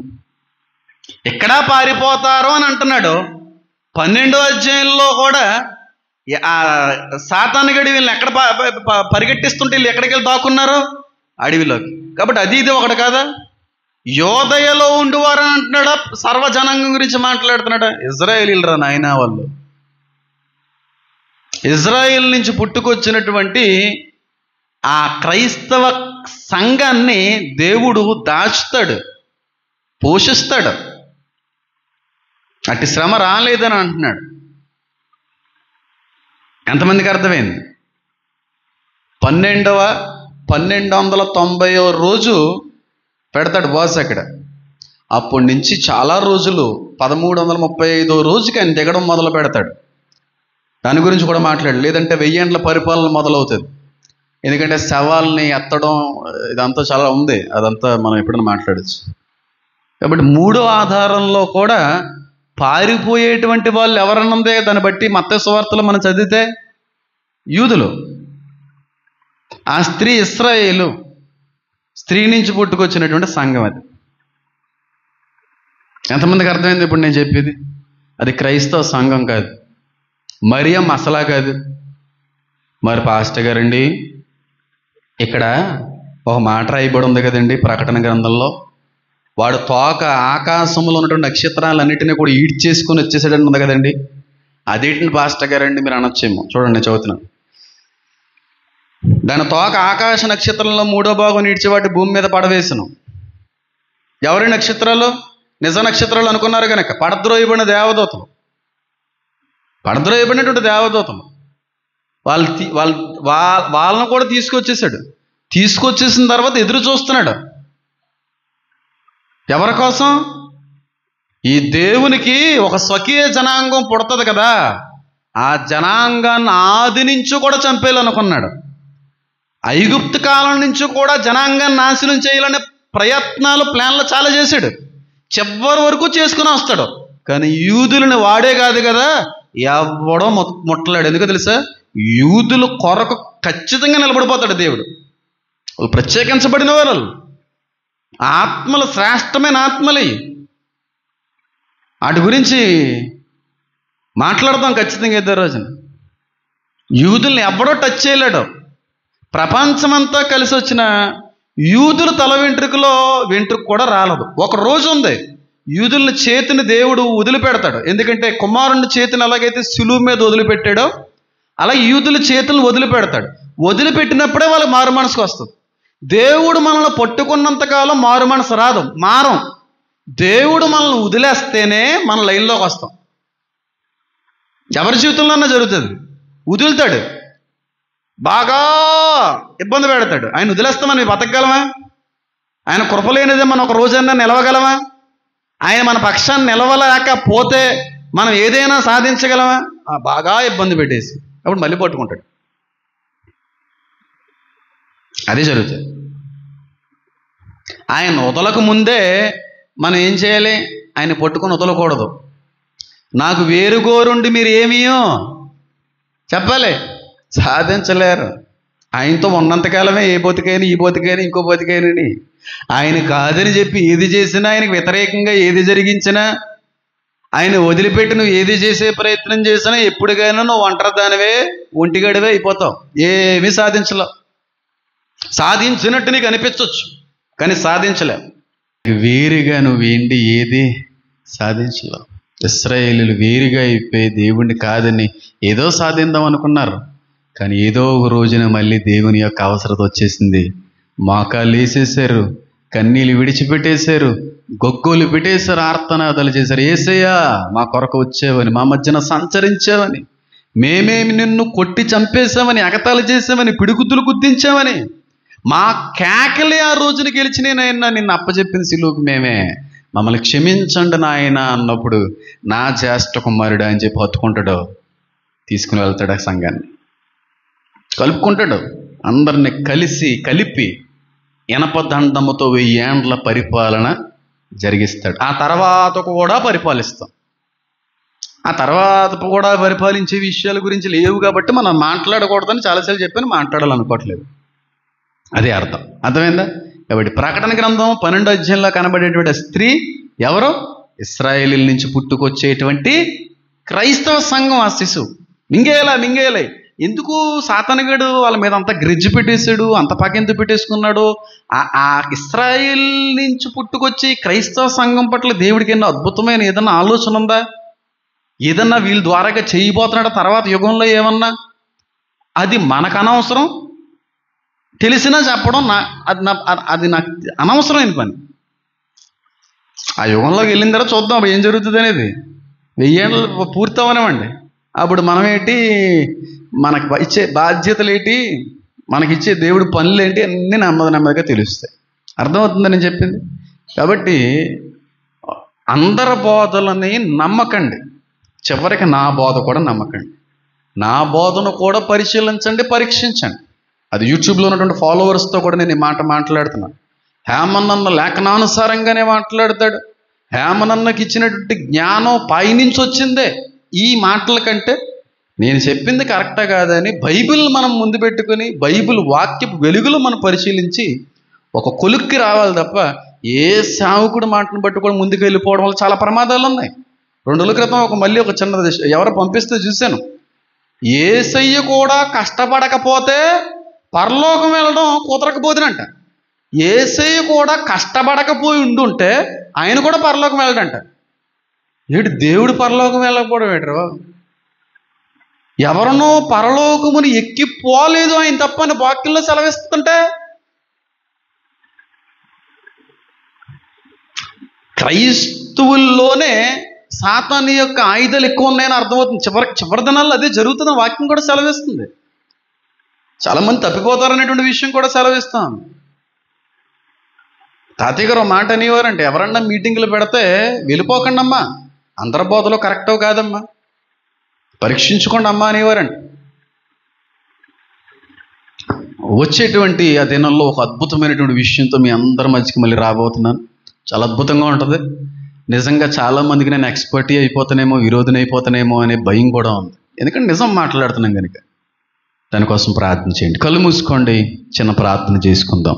ఎక్కడా పారిపోతారో అని అంటున్నాడు. 12వ అధ్యాయంలో కూడా సాతాను గడి వీళ్ళని ఎక్కడ పరిగెట్టిస్తుంటే వీళ్ళు ఎక్కడికి వెళ్ళి దాక్కున్నారు? అడవిలోకి. కాబట్టి అది ఇది ఒకటి కాదా? యోదయలో ఉండువారు అని అంటున్నాడా? సర్వజనాంగం గురించి మాట్లాడుతున్నాడా? ఇజ్రాయేలీలరా నాయనా వాళ్ళు. ఇజ్రాయేల్ నుంచి పుట్టుకొచ్చినటువంటి ఆ క్రైస్తవ సంఘాన్ని దేవుడు దాచుతాడు, పోషిస్తాడు. అట్టి శ్రమ రాలేదని అంటున్నాడు. ఎంతమందికి అర్థమైంది? 1290వ రోజు పెడతాడు బాస్ అక్కడ. అప్పటి నుంచి చాలా రోజులు 1335వ రోజుకి ఆయన దిగడం మొదలు పెడతాడు. దాని గురించి కూడా మాట్లాడు. లేదంటే 1000 ఏండ్ల పరిపాలన మొదలవుతుంది. ఎందుకంటే శవాల్ని ఎత్తడం ఇదంతా చాలా ఉంది. అదంతా మనం ఎప్పుడైనా మాట్లాడచ్చు. కాబట్టి 3వ ఆధారంలో కూడా పారిపోయేటువంటి వాళ్ళు ఎవరన్నదే దాన్ని బట్టి మత్తయి సువార్తలో మనం చదివితే యూదులు. ఆ స్త్రీ ఇశ్రాయేలు, స్త్రీ నుంచి పుట్టుకొచ్చినటువంటి సంఘం. అది ఎంతమందికి అర్థమైంది ఇప్పుడు నేను చెప్పేది? అది క్రైస్తవ సంఘం కాదు. మరియం అసలా కాదు. మరి పాస్టర్ గారండి, ఇక్కడ ఒక మాట రాయబడి ఉంది కదండి ప్రకటన గ్రంథంలో, వాడు తోక ఆకాశంలో ఉన్నటువంటి నక్షత్రాలన్నిటినీ కూడా ఈడ్చేసుకొని వచ్చేసాడని ఉంది కదండి. అదేంటి పాస్టర్ గారండి మీరు అనొచ్చేమో. చూడండి, నేను చదువుతున్నాను. దాని తోక ఆకాశ నక్షత్రంలో 3వ భాగం ఈడ్చి వాటి భూమి మీద పడవేసును. ఎవరి నక్షత్రాలు? నిజ నక్షత్రాలు అనుకున్నారు కనుక పడద్రోయబడిన దేవదూతలు, పడద్రోయబడినటువంటి దేవదూతలు. వాళ్ళను కూడా తీసుకొచ్చేసాడు. తీసుకొచ్చేసిన తర్వాత ఎదురు చూస్తున్నాడు. ఎవరి కోసం? ఈ దేవునికి ఒక స్వకీయ జనాంగం పుడుతుంది కదా, ఆ జనాంగాన్ని ఆది నుంచి కూడా చంపేయాలనుకున్నాడు. ఐగుప్తు కాలం నుంచి కూడా జనాంగాన్ని నాశనం చేయాలనే ప్రయత్నాలు, ప్లాన్లు చాలా చేశాడు. చివరి వరకు చేసుకుని వస్తాడు. కానీ యూదులను వాడే కాదు కదా, ఎవడో ముట్టలేడు. ఎందుకో తెలుసా? యూదుల కొరకు ఖచ్చితంగా నిలబడిపోతాడు దేవుడు. వాళ్ళు ప్రత్యేకించబడిన వాళ్ళు, ఆత్మలు, శ్రేష్టమైన ఆత్మలు. వాటి గురించి మాట్లాడతాం ఖచ్చితంగా ఇద్దరు రోజున. యూదుల్ని ఎవడో టచ్ చేయలేడు. ప్రపంచమంతా కలిసి వచ్చిన యూదుల తల వెంట్రుకలో వెంట్రుక కూడా రాలదు. ఒక రోజు ఉంది యూదుల చేతిని దేవుడు వదిలిపెడతాడు. ఎందుకంటే కుమారుని చేతిని ఎలాగైతే సిలువ మీద వదిలిపెట్టాడో అలాగే యూదుల చేతులను వదిలిపెడతాడు. వదిలిపెట్టినప్పుడే వాళ్ళకి మారు మనసుకు వస్తుంది. దేవుడు మనల్ని పట్టుకున్నంతకాలం మారు మనసు రాదు, మారం. దేవుడు మనల్ని వదిలేస్తేనే మన లైన్లోకి వస్తాం. ఎవరి జీవితంలోనే జరుగుతుంది. వదులుతాడు, బాగా ఇబ్బంది పెడతాడు. ఆయన వదిలేస్తామని బతకగలమా? ఆయన కృపలేనిదే మనం ఒక రోజన్నా నిలవగలమా? ఆయన మన పక్షాన్ని నిలవలేకపోతే మనం ఏదైనా సాధించగలమా? బాగా ఇబ్బంది పెట్టేసి అప్పుడు మళ్ళీ పట్టుకుంటాడు. అదే జరుగుతుంది. ఆయన వదలకు ముందే మనం ఏం చేయాలి? ఆయన పట్టుకొని వదలకూడదు. నాకు వేరుగోరుండి మీరు ఏమీయో చెప్పాలి, సాధించలేరు. ఆయనతో ఉన్నంతకాలమే ఏ బతికైనా ఈ బతికైనా ఇంకో బతికైనని ఆయన కాదని చెప్పి ఏది చేసినా, ఆయనకు వ్యతిరేకంగా ఏది జరిగించినా, ఆయన వదిలిపెట్టి నువ్వు ఏది చేసే ప్రయత్నం చేసినా ఎప్పటికైనా నువ్వు ఒంటరి దానివే, ఒంటిగడివే అయిపోతావు. ఏమీ సాధించలేవు. సాధించినట్టు నీకు అనిపించవచ్చు, కానీ సాధించలేవు. వేరుగా నువ్వేంటి ఏది సాధించలేవు. ఇశ్రాయేలీయులు వేరుగా అయిపోయి దేవుణ్ణి కాదని ఏదో సాధిద్దాం అనుకున్నారు. కానీ ఏదో ఒక రోజున మళ్ళీ దేవుని యొక్క అవసరత వచ్చేసింది. మోకాళ్ళు వేసేసారు, కన్నీళ్ళు విడిచిపెట్టేశారు, గొగ్గోలు పెట్టేశారు, ఆర్తనాదాలు చేశారు. యేసయ్యా మా కొరకు వచ్చేవని, మా మధ్యన సంచరించావని, మేమేమి నిన్ను కొట్టి చంపేశామని, ఎగతాళి చేసామని, పిడుగుతులు గుద్దించామని, మా కేకలే ఆ రోజున గెలిచినాయన నిన్ను అప్పచెప్పిన సిలువకు మేమే, మమ్మల్ని క్షమించండి నాయన అన్నప్పుడు నా జ్యేష్ఠ కుమారుడు అని చెప్పి హత్తుకుంటాడు. తీసుకుని వెళ్తాడు ఆ సంఘాన్ని, కలుపుకుంటాడు. అందరిని కలిపి ఇనపదండముతో 1000 ఏండ్ల పరిపాలన జరిగిస్తాడు. ఆ తర్వాత కూడా పరిపాలిస్తాం. ఆ తర్వాత కూడా పరిపాలించే విషయాల గురించి లేవు కాబట్టి మనం మాట్లాడకూడదని చాలాసార్లు చెప్పాను, మాట్లాడాలనుకోవట్లేదు. అదే అర్థమైందా? కాబట్టి ప్రకటన గ్రంథం 12వ అధ్యాయంలో కనబడేటువంటి స్త్రీ ఎవరో? ఇశ్రాయేలీల నుంచి పుట్టుకొచ్చేటువంటి క్రైస్తవ సంఘం. ఆ శిశువు మింగేయాలి. ఎందుకు సాతానుగాడు వాళ్ళ మీద అంత గ్రిడ్జ్ పెట్టేశాడు, అంత పకెంత పెట్టేసుకున్నాడు? ఆ ఇశ్రాయేల్ నుంచి పుట్టుకొచ్చి క్రైస్తవ సంఘం పట్ల దేవుడికి ఎన్నో అద్భుతమైన ఏదన్నా ఆలోచన ఉందా? ఏదన్నా వీళ్ళ ద్వారాగా చేయబోతున్నాడు తర్వాత యుగంలో ఏమన్నా? అది మనకు అనవసరం. తెలిసినా చెప్పడం అది నాకు అనవసరమైన పని. ఆ యుగంలోకి వెళ్ళిన తర్వాత చూద్దాం ఏం జరుగుతుంది అనేది. 1000 ఏళ్ళు పూర్తి అవనివ్వండి. అప్పుడు మనం ఏంటి, మనకు ఇచ్చే బాధ్యతలు ఏంటి, మనకిచ్చే దేవుడి పనులు ఏంటి, అన్నీ నెమ్మదిగా తెలుస్తాయి. అర్థమవుతుందని నేను చెప్పింది. కాబట్టి అందరి బోధలని నమ్మకండి, చివరికి నా బోధ కూడా నమ్మకండి. నా బోధను కూడా పరిశీలించండి, పరీక్షించండి. అది యూట్యూబ్లో ఉన్నటువంటి ఫాలోవర్స్తో కూడా నేను ఈ మాట మాట్లాడుతున్నాను. హేమనన్న లేఖనానుసారంగానే మాట్లాడతాడు. హేమనన్నకి ఇచ్చినటువంటి జ్ఞానం పైనుంచి వచ్చిందే. ఈ మాటల కంటే నేను చెప్పింది కరెక్టా కాదని బైబిల్ మనం ముందు పెట్టుకుని బైబిల్ వాక్యపు వెలుగులు మనం పరిశీలించి ఒక కొలుక్కి రావాలి తప్ప ఏ సావుకుడు మాటను పట్టుకొని ముందుకు వెళ్ళిపోవడం వల్ల చాలా ప్రమాదాలు ఉన్నాయి. 2 రోజుల క్రితం మళ్ళీ ఒక చిన్నది ఎవరో పంపిస్తే చూశాను. యేసయ్య కూడా కష్టపడకపోతే పరలోకం వెళ్ళడం కుదరకపోతునంట. యేసయ్య కూడా కష్టపడకపోయి ఉండుంటే ఆయన కూడా పరలోకం వెళ్ళడంట. ఏడు దేవుడు పరలోకం వెళ్ళకపోవడం ఏటరు? ఎవరినో పరలోకముని ఎక్కిపోలేదు ఆయన తప్పని వాక్యంలో సెలవిస్తుంటే, క్రైస్తవుల్లోనే సాతాను యొక్క ఆయుధాలు ఎక్కువ ఉన్నాయని అర్థమవుతుంది. చివరి దినాల్లో అదే జరుగుతుందని వాక్యం కూడా సెలవిస్తుంది. చాలామంది తప్పిపోతారనేటువంటి విషయం కూడా సెలవిస్తాం. తాతయ్య గారు మాట అనేవారంటే, ఎవరన్నా మీటింగులు పెడితే వెళ్ళిపోకండి అమ్మా, అందరి బోధలో కరెక్టో కాదమ్మా, పరీక్షించుకోండి అమ్మా అనేవారండి. వచ్చేటువంటి ఆ దినంలో ఒక అద్భుతమైనటువంటి విషయంతో మీ అందరి మధ్యకి మళ్ళీ రాబోతున్నాను. చాలా అద్భుతంగా ఉంటుంది. నిజంగా చాలామందికి నేను ఎక్స్పర్టీ అయిపోతానేమో, విరోధిని అయిపోతానేమో అనే భయం కూడా ఉంది. ఎందుకంటే నిజం మాట్లాడుతున్నాం కనుక. దానికోసం ప్రార్థన చేయండి. కళ్ళు మూసుకోండి, చిన్న ప్రార్థన చేసుకుందాం.